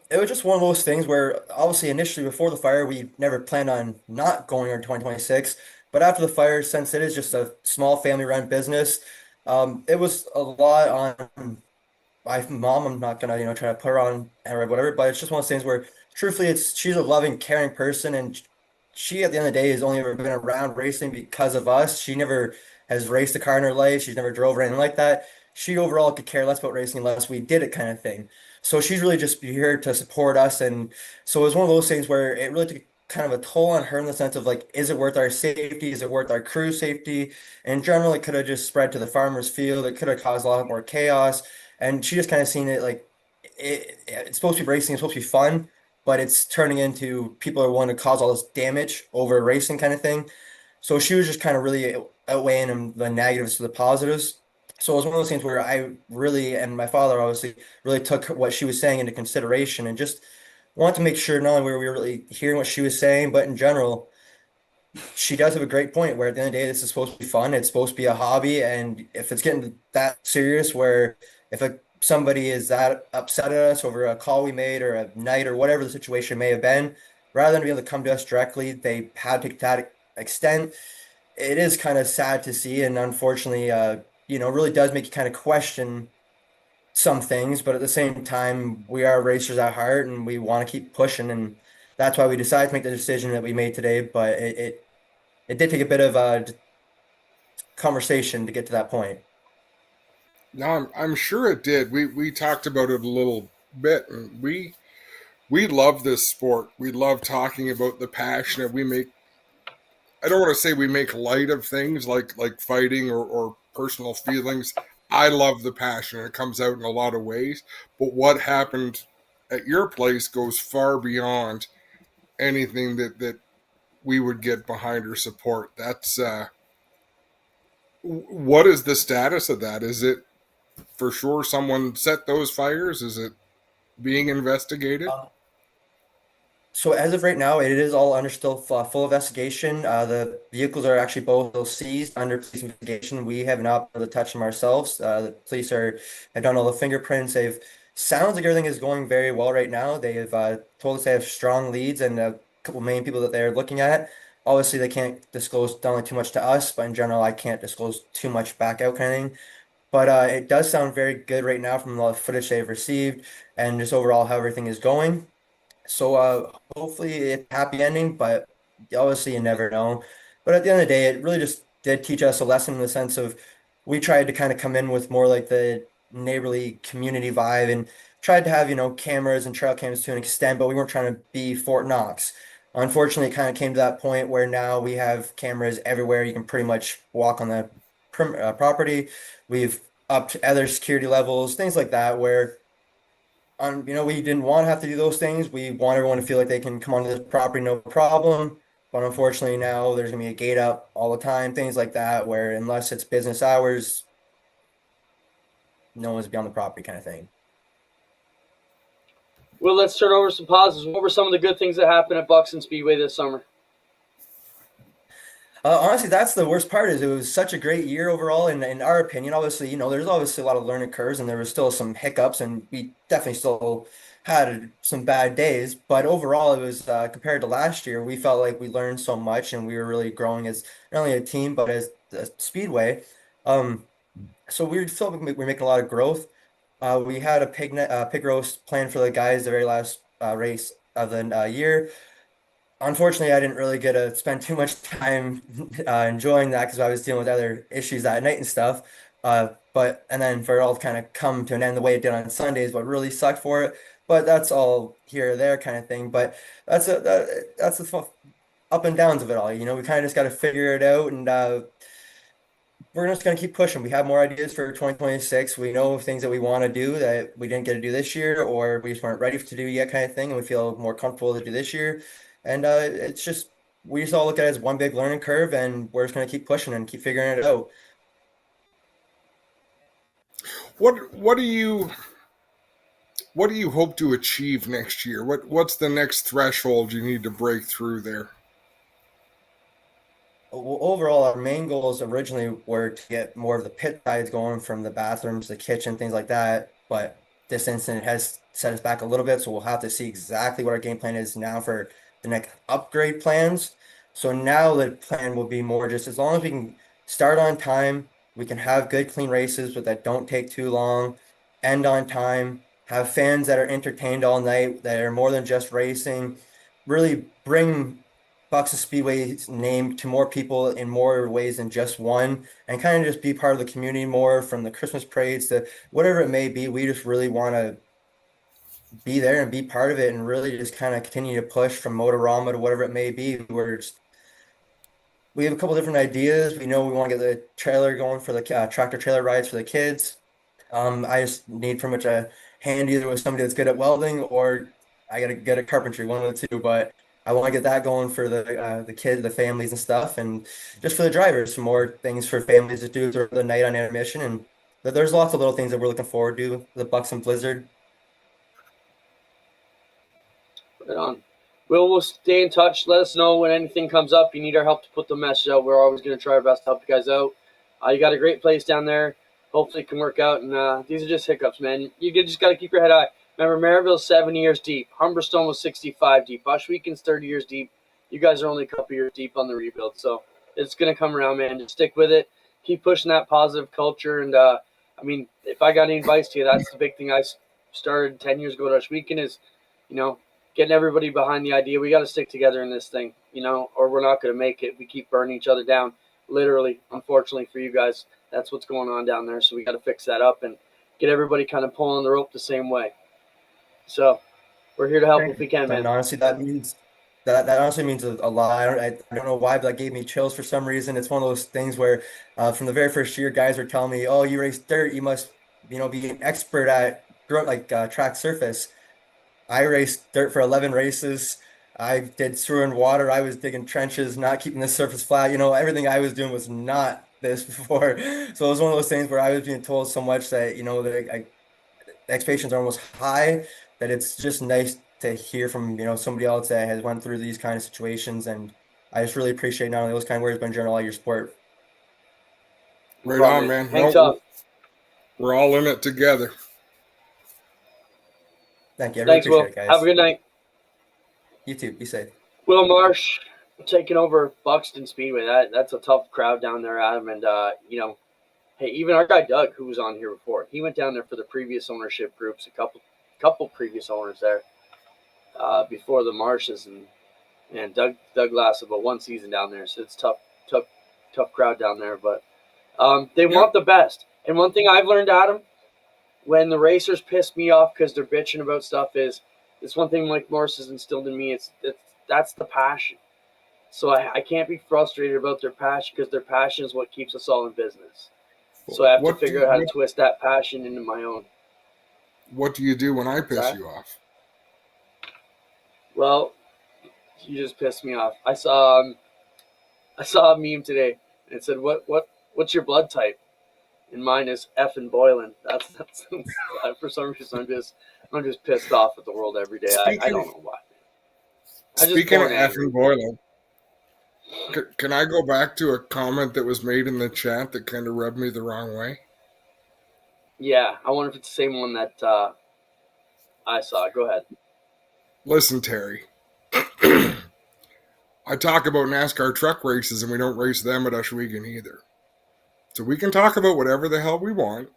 It was just one of those things where, obviously, initially before the fire, we never planned on not going in 2026. But after the fire, since it is just a small family-run business, it was a lot on my mom. I'm not gonna, try to put her on or whatever. But it's just one of those things where, truthfully, she's a loving, caring person, and she, at the end of the day, has only ever been around racing because of us. She never has raced a car in her life. She's never drove or anything like that. She overall could care less about racing unless we did it, kind of thing. So she's really just here to support us. And so it was one of those things where it really took a kind of a toll on her in the sense of like, is it worth our safety? Is it worth our crew safety? And in general, it could have just spread to the farmer's field. It could have caused a lot more chaos. And she just kind of seen it like it's supposed to be racing, it's supposed to be fun, but it's turning into people are wanting to cause all this damage over racing kind of thing. So she was just kind of really outweighing the negatives to the positives. So it was one of those things where I really, and my father obviously really took what she was saying into consideration and just wanted to make sure not only were we really hearing what she was saying, but in general, she does have a great point where at the end of the day, this is supposed to be fun. It's supposed to be a hobby. And if it's getting that serious where if somebody is that upset at us over a call we made or a night or whatever the situation may have been, rather than be able to come to us directly, they had to that extent. It is kind of sad to see. And unfortunately, really does make you kind of question some things, but at the same time, we are racers at heart and we want to keep pushing. And that's why we decided to make the decision that we made today. But it did take a bit of a conversation to get to that point. No, I'm sure it did. We talked about it a little bit, and we love this sport. We love talking about the passion that we make. I don't want to say we make light of things like fighting or personal feelings. I love the passion. It comes out in a lot of ways. But what happened at your place goes far beyond anything that we would get behind or support. That's what is the status of that? Is it for sure someone set those fires? Is it being investigated? So as of right now, it is all under still full investigation. The vehicles are actually both still seized under police investigation. We have not been able to touch them ourselves. The police have done all the fingerprints. They've sounds like everything is going very well right now. They have told us they have strong leads and a couple main people that they're looking at. Obviously, they can't disclose not only too much to us, but in general, I can't disclose too much back out kind of thing. But it does sound very good right now from the footage they've received and just overall how everything is going. So hopefully it's a happy ending, but obviously you never know. But at the end of the day, it really just did teach us a lesson in the sense of we tried to kind of come in with more like the neighborly community vibe and tried to have, cameras and trail cams to an extent, but we weren't trying to be Fort Knox. Unfortunately, it kind of came to that point where now we have cameras everywhere. You can pretty much walk on the property. We've upped other security levels, things like that, where we didn't want to have to do those things. We want everyone to feel like they can come onto the property, no problem. But unfortunately, now there's gonna be a gate up all the time, things like that, where unless it's business hours, no one's beyond the property kind of thing. Well, let's turn over some positives. What were some of the good things that happened at Buxton Speedway this summer? Honestly, that's the worst part is it was such a great year overall in our opinion. Obviously, there's obviously a lot of learning curves and there was still some hiccups and we definitely still had some bad days. But overall, it was compared to last year, we felt like we learned so much and we were really growing as not only a team but as a speedway. Um, so we felt like we're making a lot of growth. We had a pig roast planned for the guys the very last race of the year. Unfortunately, I didn't really get to spend too much time enjoying that because I was dealing with other issues that night and stuff. But and then for it all to kind of come to an end the way it did on Sundays, what really sucked for it. But that's all here or there kind of thing. But that's the up and downs of it all. We kind of just got to figure it out, and we're just gonna keep pushing. We have more ideas for 2026. We know things that we want to do that we didn't get to do this year, or we just weren't ready to do yet, kind of thing, and we feel more comfortable to do this year. And it's just we just all look at it as one big learning curve, and we're just gonna keep pushing and keep figuring it out. What do you hope to achieve next year? What's the next threshold you need to break through there? Well, overall, our main goals originally were to get more of the pit sides going from the bathrooms, the kitchen, things like that. But this incident has set us back a little bit, so we'll have to see exactly what our game plan is now for the next upgrade plans. So now the plan will be more just as long as we can start on time, we can have good, clean races, but that don't take too long, end on time, have fans that are entertained all night, that are more than just racing, really bring Bucks Speedway's name to more people in more ways than just one, and kind of just be part of the community more from the Christmas parades to whatever it may be. We just really want to be there and be part of it and really just kind of continue to push from Motorama to whatever it may be. We have a couple different ideas. We know we want to get the trailer going for the tractor trailer rides for the kids. I just need pretty much a hand either with somebody that's good at welding or I gotta get a carpentry, one of the two. But I want to get that going for the kids, the families and stuff, and just for the drivers, some more things for families to do throughout the night on intermission. And there's lots of little things that we're looking forward to. The Bucks and Blizzard. Right on. We'll stay in touch. Let us know when anything comes up. You need our help to put the message out. We're always going to try our best to help you guys out. You got a great place down there. Hopefully it can work out. And these are just hiccups, man. You just got to keep your head high. Remember, Maryville's 7 years deep. Humberstone was 65 deep. Bushweeken's 30 years deep. You guys are only a couple years deep on the rebuild. So it's going to come around, man. Just stick with it. Keep pushing that positive culture. And, I mean, if I got any advice to you, that's the big thing I started 10 years ago at Bushweeken is, getting everybody behind the idea. We got to stick together in this thing, or we're not going to make it. We keep burning each other down, literally, unfortunately for you guys. That's what's going on down there. So we got to fix that up and get everybody kind of pulling the rope the same way. So we're here to help if we can, man. And honestly, that honestly means a lot. I don't know why, but that gave me chills for some reason. It's one of those things where from the very first year, guys were telling me, "Oh, you race dirt, you must, be an expert at track surface." I raced dirt for 11 races. I did sewer and water. I was digging trenches, not keeping the surface flat. Everything I was doing was not this before. So it was one of those things where I was being told so much that, the expectations are almost high, that it's just nice to hear from, somebody else that has went through these kind of situations. And I just really appreciate not only those kind of words, but in general, all your support. Right on, man. Hang tough. We're all in it together. Thank you. I really Thanks, Will. appreciate it, guys. Have a good night. You too. Be safe. Will Marsh taking over Buxton Speedway. That's a tough crowd down there, Adam. And, hey, even our guy Doug, who was on here before, he went down there for the previous ownership groups, a couple previous owners there before the Marshes. And Doug lasted about one season down there. So it's tough crowd down there. But they want the best. And one thing I've learned, Adam, when the racers piss me off because they're bitching about stuff is it's one thing Mike Morris has instilled in me. That's the passion. So I can't be frustrated about their passion because their passion is what keeps us all in business. So I have to figure out how to twist that passion into my own. What do you do when I piss you off? Well, you just pissed me off. I saw a meme today. And it said, "What's your blood type?" And mine is effing boiling. That's for some reason I'm just pissed off at the world every day. I don't know why. Speaking of effing boiling, can I go back to a comment that was made in the chat that kind of rubbed me the wrong way? Yeah, I wonder if it's the same one that I saw. Go ahead. Listen, Terry. I talk about NASCAR truck races, and we don't race them at Ushwegan either. So we can talk about whatever the hell we want,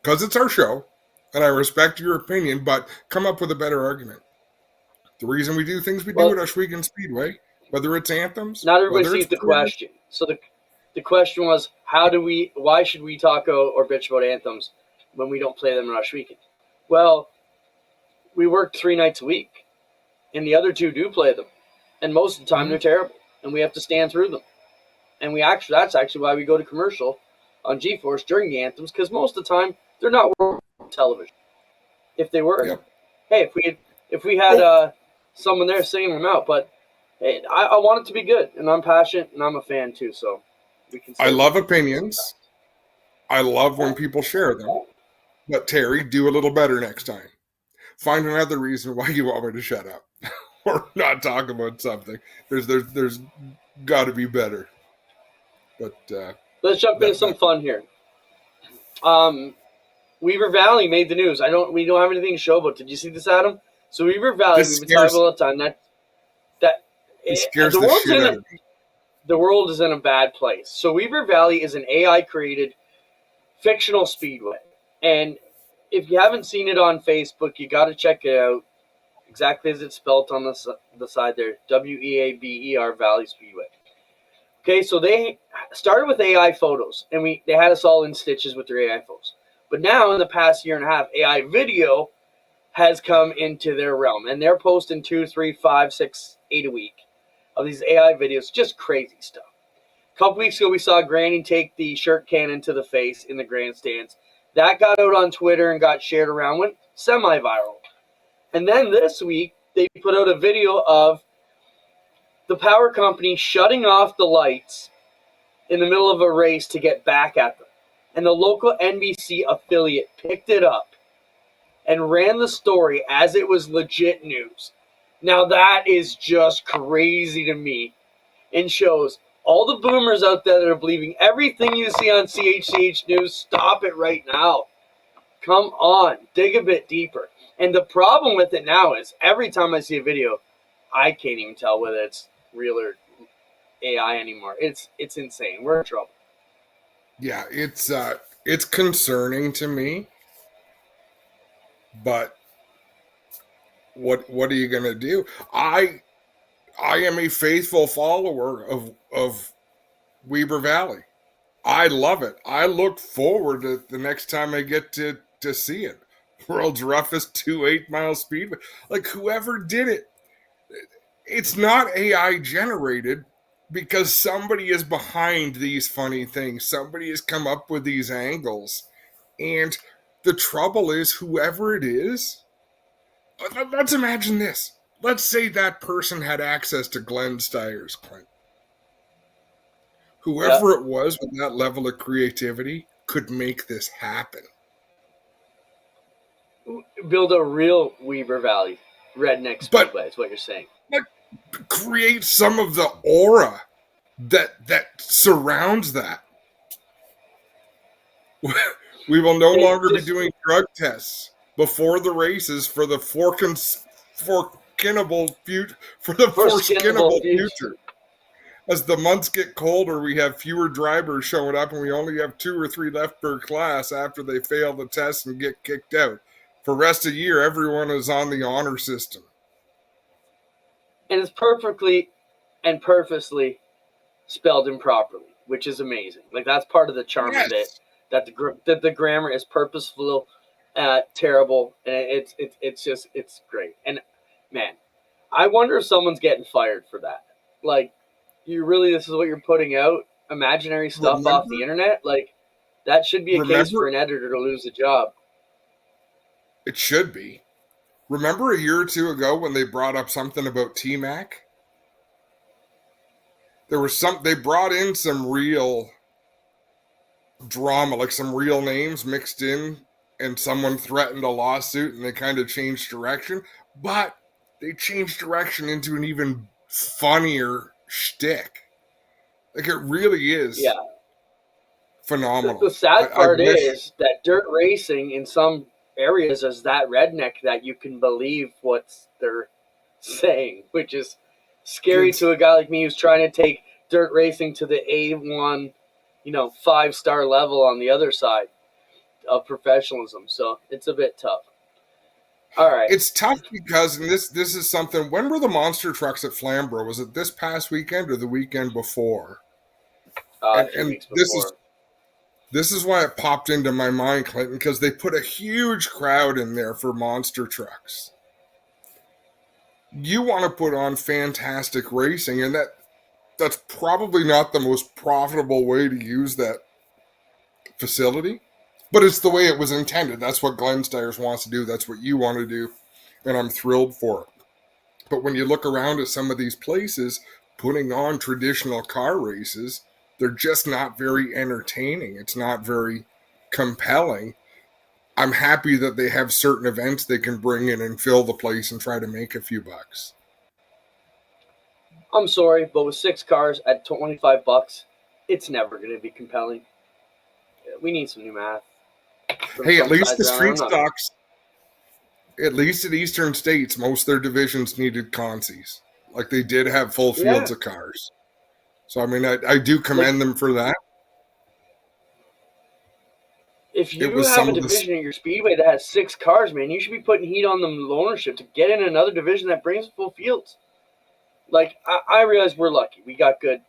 because it's our show, and I respect your opinion, but come up with a better argument. The reason we do things we do at Ushwegan Speedway, whether it's anthems... Not everybody sees the question. So the question was, why should we talk or bitch about anthems when we don't play them at Ushwegan? Well, we work 3 nights a week, and the other 2 do play them. And most of the time, they're terrible, and we have to stand through them. And that's actually why we go to commercial on G-Force during the anthems, because most of the time they're not working on television. If they were, hey, if we had someone there singing them out, but hey, I want it to be good, and I'm passionate, and I'm a fan too. So we can. I love opinions. I love when people share them. But Terry, do a little better next time. Find another reason why you want me to shut up or not talk about something. There's got to be better. But let's jump into some fun here. Weaver Valley made the news. We don't have anything to show about. Did you see this, Adam? So Weaver Valley, we've been talking about all the time. The world is in a bad place. So Weaver Valley is an AI-created fictional speedway, and if you haven't seen it on Facebook, you got to check it out. Exactly as it's spelled on the side there, WEABER Valley Speedway. Okay, so they started with AI photos, and they had us all in stitches with their AI photos. But now, in the past year and a half, AI video has come into their realm, and they're posting 2, 3, 5, 6, 8 a week of these AI videos, just crazy stuff. A couple weeks ago, we saw Granny take the shirt cannon to the face in the grandstands. That got out on Twitter and got shared around, went semi-viral. And then this week, they put out a video of the power company shutting off the lights in the middle of a race to get back at them. And the local NBC affiliate picked it up and ran the story as it was legit news. Now that is just crazy to me, and shows all the boomers out there that are believing everything you see on CHCH News. Stop it right now. Come on, dig a bit deeper. And the problem with it now is every time I see a video, I can't even tell whether it's real or AI anymore. It's insane. We're in trouble. Yeah, it's concerning to me. But what are you gonna do? I am a faithful follower of Weber Valley. I love it. I look forward to the next time I get to see it. World's roughest 2.8-mile speedway. Like, whoever did it, it's not AI generated, because somebody is behind these funny things. Somebody has come up with these angles. And the trouble is, whoever it is, let's imagine this. Let's say that person had access to Glenn Steyer's Clint. Whoever it was with that level of creativity could make this happen. Build a real Weber Valley redneck speedway is what you're saying. Like, create some of the aura that surrounds that. We will no longer be doing drug tests before the races for the foreskinnable future. As the months get colder, we have fewer drivers showing up, and we only have 2 or 3 left per class after they fail the test and get kicked out. For the rest of the year, everyone is on the honor system. And it's perfectly and purposely spelled improperly, which is amazing. Like, that's part of the charm of it. That the grammar is purposeful, terrible, and it's great. And man, I wonder if someone's getting fired for that. Like, this is what you're putting out, imaginary stuff off the internet? Like, that should be a case for an editor to lose a job. It should be. Remember a year or two ago when they brought up something about T-Mac? They brought in some real drama, like some real names mixed in, and someone threatened a lawsuit, and they kind of changed direction. But they changed direction into an even funnier shtick. Like, it really is phenomenal. The sad part is that dirt racing in some areas is that redneck that you can believe what they're saying, which is scary to a guy like me who's trying to take dirt racing to the A1, 5-star level on the other side of professionalism. So it's a bit tough. All right. It's tough because, and this is something, when were the monster trucks at Flamborough? Was it this past weekend or the weekend before? 2 weeks before. This is why it popped into my mind, Clinton, because they put a huge crowd in there for monster trucks. You want to put on fantastic racing, and that's probably not the most profitable way to use that facility, but it's the way it was intended. That's what Glenn Steyers wants to do. That's what you want to do, and I'm thrilled for it. But when you look around at some of these places putting on traditional car races, they're just not very entertaining. It's not very compelling. I'm happy that they have certain events they can bring in and fill the place and try to make a few bucks. I'm sorry, but with 6 cars at $25, it's never going to be compelling. We need some new math. Hey, at least the street stocks, at least at Eastern States, most of their divisions needed consies. Like, they did have full fields of cars. So, I mean, I do commend them for that. If you have a division in your speedway that has 6 cars, man, you should be putting heat on the ownership to get in another division that brings full fields. Like, I realize we're lucky. We got good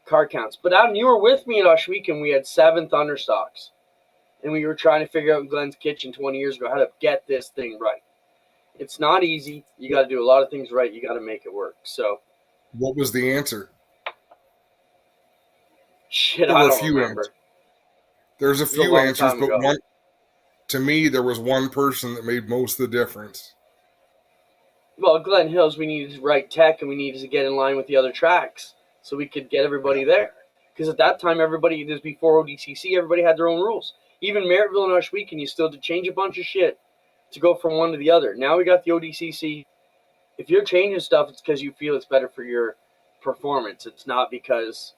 car counts. But Adam, you were with me at Oshweek, and we had 7 Thunderstocks. and we were trying to figure out in Glenn's kitchen 20 years ago how to get this thing right. It's not easy. You got to do a lot of things right. You got to make it work. So, What was the answer? shit, There I were a don't few remember. answers. There's a It was a few long answers, time but ago. to me, there was one person that made most of the difference. Well, Glen Hills, we needed to write tech, and we needed to get in line with the other tracks so we could get everybody there. Because at that time, everybody, this was before ODCC, everybody had their own rules. Even Merrittville and Oshweekon, you still had to change a bunch of shit to go from one to the other. Now we got the ODCC. If you're changing stuff, it's because you feel it's better for your performance. It's not because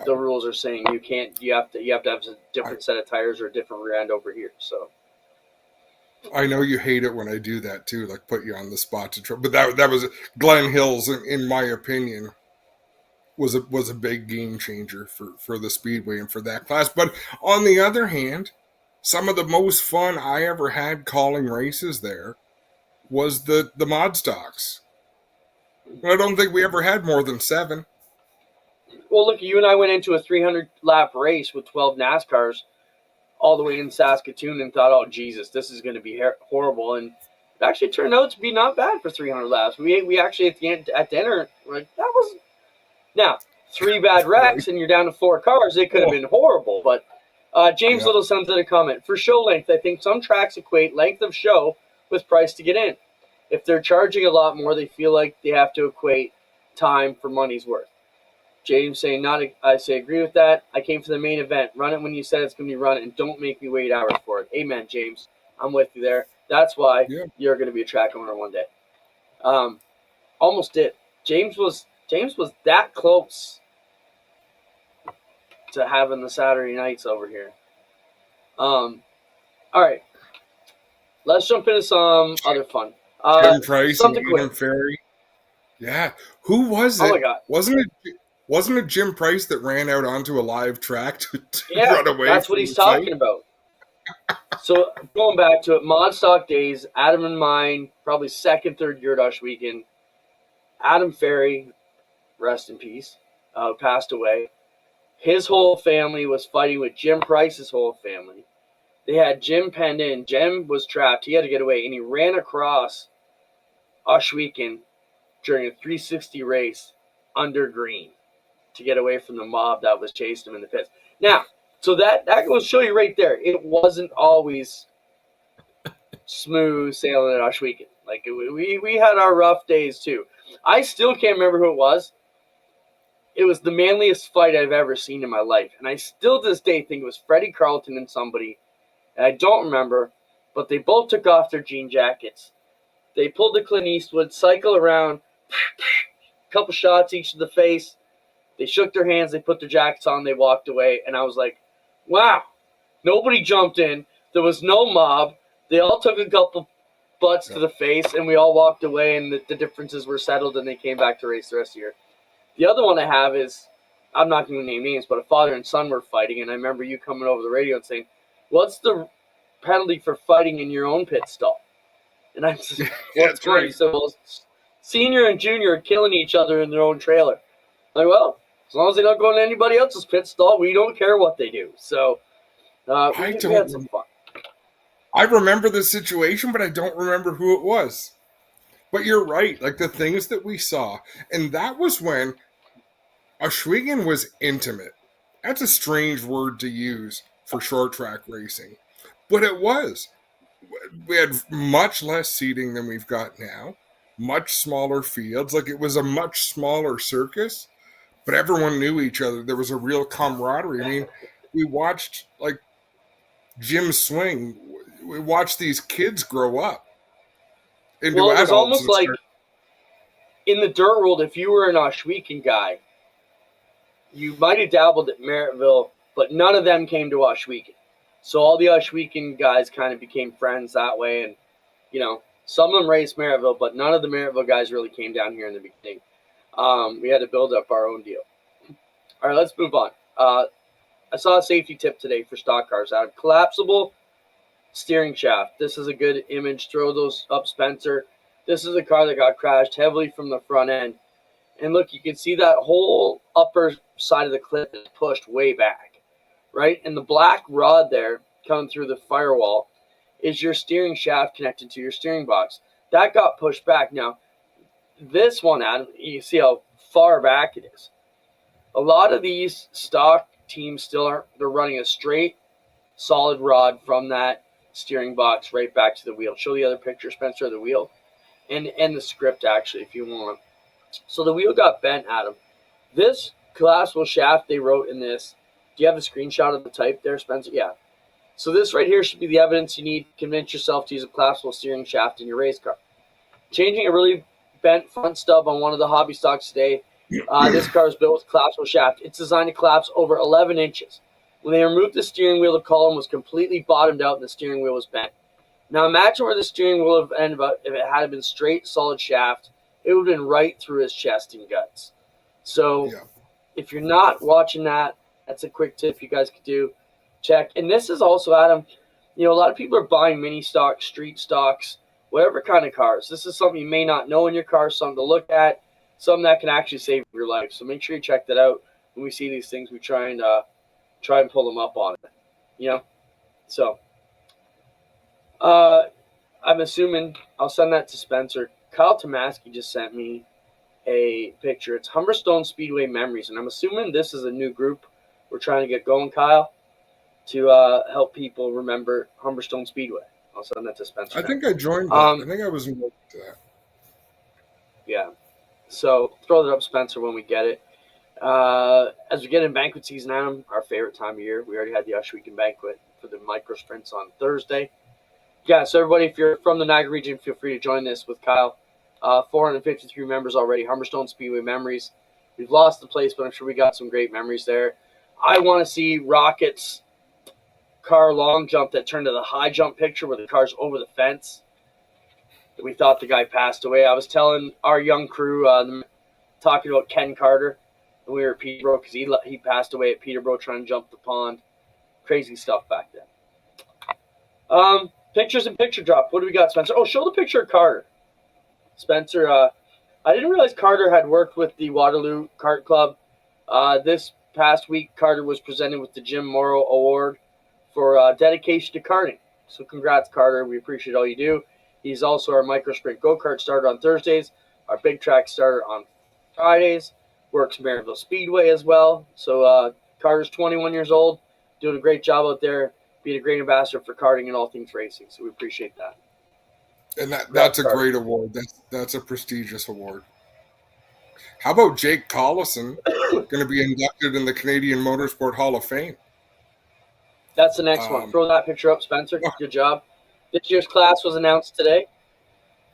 the rules are saying you can't. You have to have a different set of tires or a different rear end over here. So I know you hate it when I do that too, like put you on the spot to try. But that was Glen Hills, in my opinion, was a big game changer for the speedway and for that class. But on the other hand, some of the most fun I ever had calling races there was the mod stocks. I don't think we ever had more than 7. well, look, you and I went into a 300 lap race with 12 NASCARs all the way in Saskatoon and thought, oh, Jesus, this is going to be horrible. And it actually turned out to be not bad for 300 laps. We actually, at the end, at dinner, like, that was, now, 3 bad wrecks and you're down to 4 cars. It could have been horrible. But James Little sent in a comment. For show length, I think some tracks equate length of show with price to get in. If they're charging a lot more, they feel like they have to equate time for money's worth. James saying, I say agree with that. I came for the main event. Run it when you said it's going to be run, and don't make me wait hours for it. Amen, James. I'm with you there. That's why you're going to be a track owner one day. Almost did. James was that close to having the Saturday nights over here. All right. Let's jump into some other fun. Jim Price and something Adam quick. Ferry. Yeah. Who was it? Oh, my God. Wasn't it Jim Price that ran out onto a live track to run away? That's what he's talking about. So going back to it, mod stock days, Adam and mine, probably second, third year at Oshweekon. Adam Ferry, rest in peace, passed away. His whole family was fighting with Jim Price's whole family. They had Jim penned in. Jim was trapped. He had to get away, and he ran across Oshweekon during a 360 race under green to get away from the mob that was chasing him in the pits. Now, so that will show you right there. It wasn't always smooth sailing at Oshweekon. Like, we had our rough days too. I still can't remember who it was. It was the manliest fight I've ever seen in my life. And I still to this day think it was Freddie Carlton and somebody. And I don't remember, but they both took off their jean jackets. They pulled the Clint Eastwood, cycle around, a couple shots each to the face. They shook their hands, they put their jackets on, they walked away. And I was like, wow, nobody jumped in. There was no mob. They all took a couple butts to the face, and we all walked away, and the differences were settled, and they came back to race the rest of the year. The other one I have is, I'm not going to name names, but a father and son were fighting, and I remember you coming over the radio and saying, what's the penalty for fighting in your own pit stall? And I said, what's right? He said, well, senior and junior are killing each other in their own trailer. I'm like, well, as long as they don't go in anybody else's pit stall, we don't care what they do. So we had some fun. I remember the situation, but I don't remember who it was. But you're right, like the things that we saw. And that was when Oshweekon was intimate. That's a strange word to use for short track racing. But it was. We had much less seating than we've got now. Much smaller fields. Like, it was a much smaller circus. But everyone knew each other. There was a real camaraderie. I mean, we watched, like, Jim swing. We watched these kids grow up into well, it was adults. almost like in the dirt world, if you were an Oshweekon guy, you might have dabbled at Merrittville, but none of them came to Oshweekon. So all the Oshweekon guys kind of became friends that way. And, you know, some of them raced Merrittville, but none of the Merrittville guys really came down here in the beginning. We had to build up our own deal. All right, let's move on. I saw a safety tip today for stock cars. Out of collapsible steering shaft. This is a good image. Throw those up, Spencer. This is a car that got crashed heavily from the front end. And look, you can see that whole upper side of the clip is pushed way back, right? And the black rod there coming through the firewall is your steering shaft connected to your steering box. That got pushed back. Now, this one, Adam, you see how far back it is. A lot of these stock teams still aren't. They're running a straight, solid rod from that steering box right back to the wheel. Show the other picture, Spencer, of the wheel. And the script, actually, if you want. So the wheel got bent, Adam. This collapsible shaft they wrote in this. Do you have a screenshot of the type there, Spencer? Yeah. So this right here should be the evidence you need to convince yourself to use a collapsible steering shaft in your race car. Changing a really bent front stub on one of the hobby stocks today. This car is built with a collapsible shaft. It's designed to collapse over 11 inches. When they removed the steering wheel, the column was completely bottomed out and the steering wheel was bent. Now imagine where the steering wheel would have ended up if it had been straight, solid shaft. It would have been right through his chest and guts. So if you're not watching that, that's a quick tip you guys could do. Check. And this is also, Adam, a lot of people are buying mini stocks, street stocks, whatever kind of cars. This is something you may not know in your car, something to look at, something that can actually save your life. So make sure you check that out. When we see these things, we try and pull them up on it. So I'm assuming I'll send that to Spencer. Kyle Tomaski just sent me a picture. It's Humberstone Speedway Memories, and I'm assuming this is a new group we're trying to get going, Kyle, to help people remember Humberstone Speedway. I'll send that to Spencer. I think I joined that. I think I was involved to that. Yeah. So throw that up, Spencer, when we get it. As we get in banquet season, Adam, our favorite time of year, we already had the Usher Weekend banquet for the micro sprints on Thursday. Yeah, so everybody, if you're from the Niagara region, feel free to join this with Kyle. 453 members already, Humberstone Speedway Memories. We've lost the place, but I'm sure we got some great memories there. I want to see Rocket's car long jump that turned to the high jump picture where the car's over the fence. We thought the guy passed away. I was telling our young crew, talking about Ken Carter, and we were at Peterborough because he passed away at Peterborough trying to jump the pond. Crazy stuff back then. Pictures and picture drop. What do we got, Spencer? Oh, show the picture of Carter. Spencer, I didn't realize Carter had worked with the Waterloo Kart Club. This past week, Carter was presented with the Jim Morrow Award for dedication to karting. So congrats, Carter. We appreciate all you do. He's also our microsprint go-kart starter on Thursdays, our big track starter on Fridays, works Maryville Speedway as well. So Carter's 21 years old, doing a great job out there, being a great ambassador for karting and all things racing. So we appreciate that. And that's a great award. That's a prestigious award. How about Jake Collison, going to be inducted in the Canadian Motorsport Hall of Fame? That's the next one. Throw that picture up, Spencer. Good job. This year's class was announced today.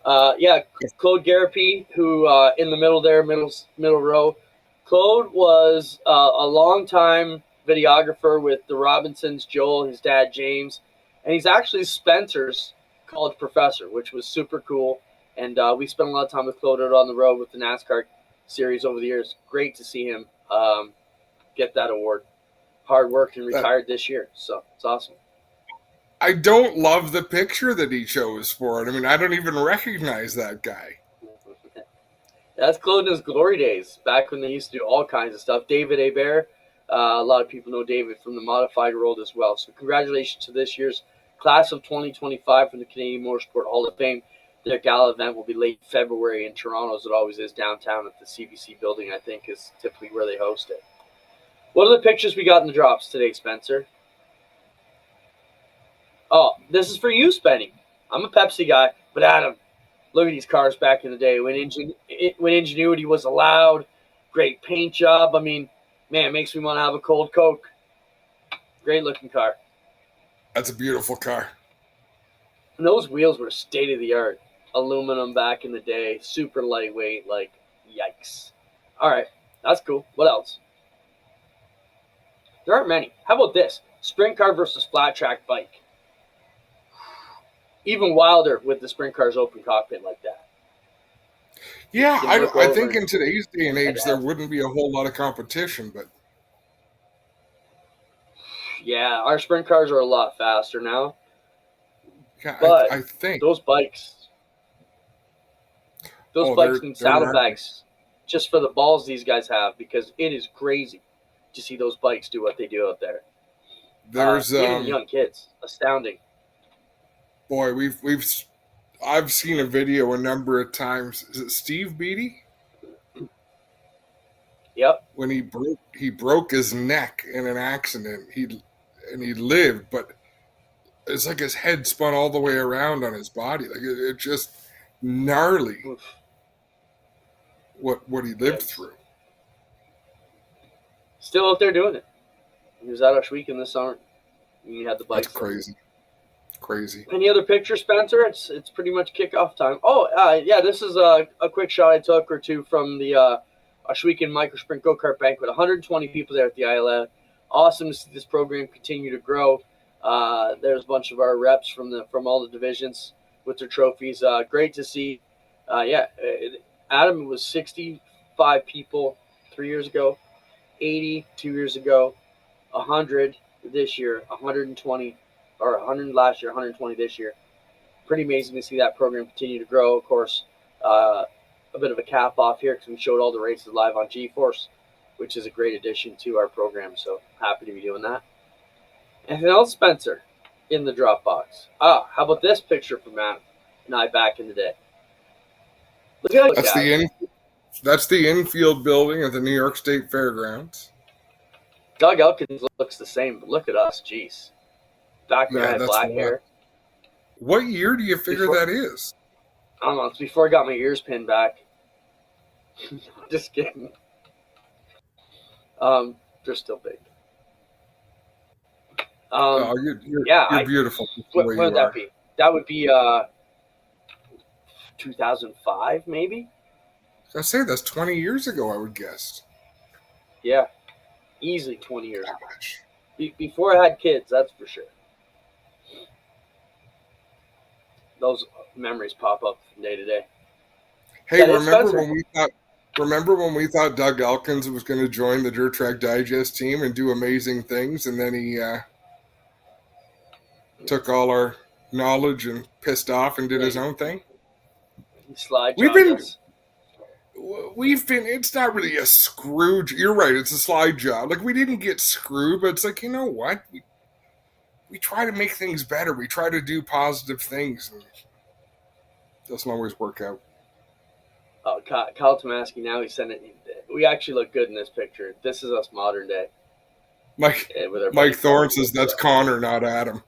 Claude Garapi, who in the middle there, middle row. Claude was a long-time videographer with the Robinsons, Joel, his dad, James. And he's actually Spencer's college professor, which was super cool. And we spent a lot of time with Claude out on the road with the NASCAR series over the years. Great to see him get that award. Hard work and retired this year. So it's awesome. I don't love the picture that he chose for it. I mean, I don't even recognize that guy. That's Claude in his glory days, back when they used to do all kinds of stuff. David Hebert, a lot of people know David from the modified world as well. So congratulations to this year's class of 2025 from the Canadian Motorsport Hall of Fame. Their gala event will be late February in Toronto, as it always is, downtown at the CBC building, I think, is typically where they host it. What are the pictures we got in the drops today, Spencer? Oh, this is for you, Spenny. I'm a Pepsi guy, but Adam, look at these cars back in the day when ingenuity was allowed. Great paint job. I mean, man, it makes me want to have a cold Coke. Great looking car. That's a beautiful car. And those wheels were state of the art. Aluminum back in the day, super lightweight, like yikes. All right, that's cool. What else? There aren't many. How about this? Sprint car versus flat track bike. Even wilder with the sprint car's open cockpit like that. Yeah, I think in today's day and age there wouldn't be a whole lot of competition, but yeah, our sprint cars are a lot faster now. yeah, but I think those bikes need saddlebags just for the balls these guys have, because it is crazy to see those bikes do what they do out there. There's Even young kids, astounding. boy, I've seen a video a number of times. Is it Steve Beatty? Yep. When he broke his neck in an accident. He lived, but it's like his head spun all the way around on his body. Like it just gnarly Oof. what he lived Yes. through. Still out there doing it. He was at our weekend this summer. He had the bike. That's crazy. Any other pictures, Spencer? It's pretty much kickoff time. Oh, yeah, this is a quick shot I took or two from the Ashweekend Micro Sprint Go-Kart Banquet. 120 people there at the ILA. Awesome to see this program continue to grow. There's a bunch of our reps from all the divisions with their trophies. Great to see. Adam, it was 65 people 3 years ago, 80 2 years ago, 100 this year, 120, or 100 last year, 120 this year. Pretty amazing to see that program continue to grow. Of course, a bit of a cap off here because we showed all the races live on GeForce, which is a great addition to our program. So happy to be doing that. Anything else, Spencer, in the Dropbox? How about this picture from Matt and I back in the day? Look at that. That's the infield building at the New York State Fairgrounds. Doug Elkins looks the same, but look at us, jeez. Back when I had black hair. What year do you figure that is? I don't know. It's before I got my ears pinned back. Just kidding. They're still big. You're beautiful. What would that be? That would be 2005, maybe? I say that's 20 years ago, I would guess. Yeah. Easily 20 years ago. Before I had kids, that's for sure. Those memories pop up from day to day. Hey, remember when we thought Doug Elkins was going to join the Dirt Track Digest team and do amazing things, and then he took all our knowledge and pissed off and did his own thing? We've been, it's not really a Scrooge. You're right, it's a slide job. Like, we didn't get screwed, but it's like, you know what? We try to make things better. We try to do positive things. And it doesn't always work out. Oh, Kyle Tomaski, now he's sending it. We actually look good in this picture. This is us modern day. Mike Thorne says that's Connor, not Adam.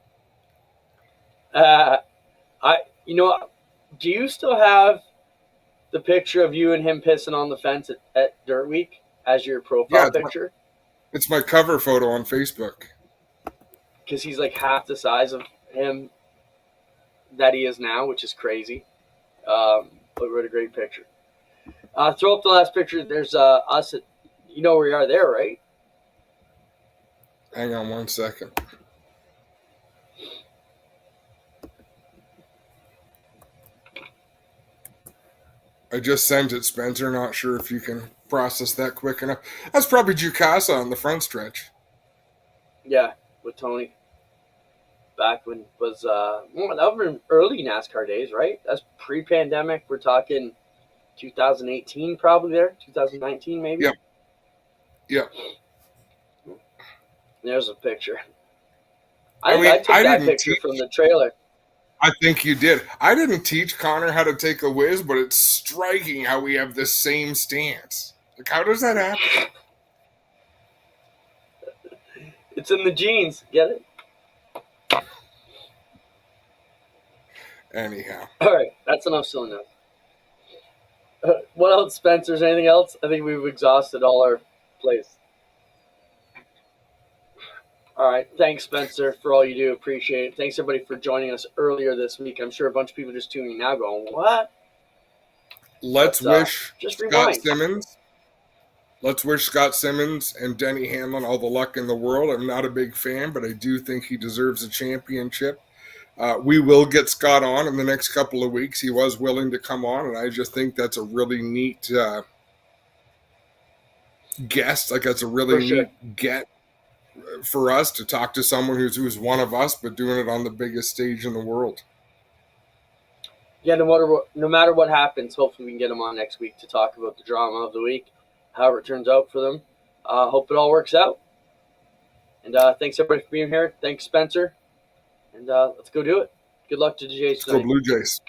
Do you still have the picture of you and him pissing on the fence at Dirt Week as your profile picture? It's my cover photo on Facebook. Because he's like half the size of him that he is now, which is crazy. But what a great picture. Throw up the last picture. There's us at, you know where we are there, right? Hang on 1 second. I just sent it, Spencer. Not sure if you can process that quick enough. That's probably Jukasa on the front stretch. Yeah, with Tony. Back when it was that was early NASCAR days, right? That's pre-pandemic. We're talking 2018 probably there. 2019 maybe? Yep. There's a picture. I took that picture from the trailer. I think you did. I didn't teach Connor how to take a whiz, but it's striking how we have the same stance. Like, how does that happen? It's in the genes. Get it? Anyhow. All right. That's enough silly enough. What else, Spencer? Is anything else? I think we've exhausted all our plays. All right. Thanks, Spencer, for all you do. Appreciate it. Thanks, everybody, for joining us earlier this week. I'm sure a bunch of people just tuning now going, what? Let's wish Scott Simmons and Denny Hamlin all the luck in the world. I'm not a big fan, but I do think he deserves a championship. We will get Scott on in the next couple of weeks. He was willing to come on, and I just think that's a really neat guest. Like, that's a really neat get for us to talk to someone who's one of us, but doing it on the biggest stage in the world. Yeah, no matter what happens, hopefully we can get them on next week to talk about the drama of the week, however it turns out for them. Hope it all works out. And And thanks everybody for being here. Thanks, Spencer. And let's go do it. Good luck to the Jays Let's go tonight. Blue Jays.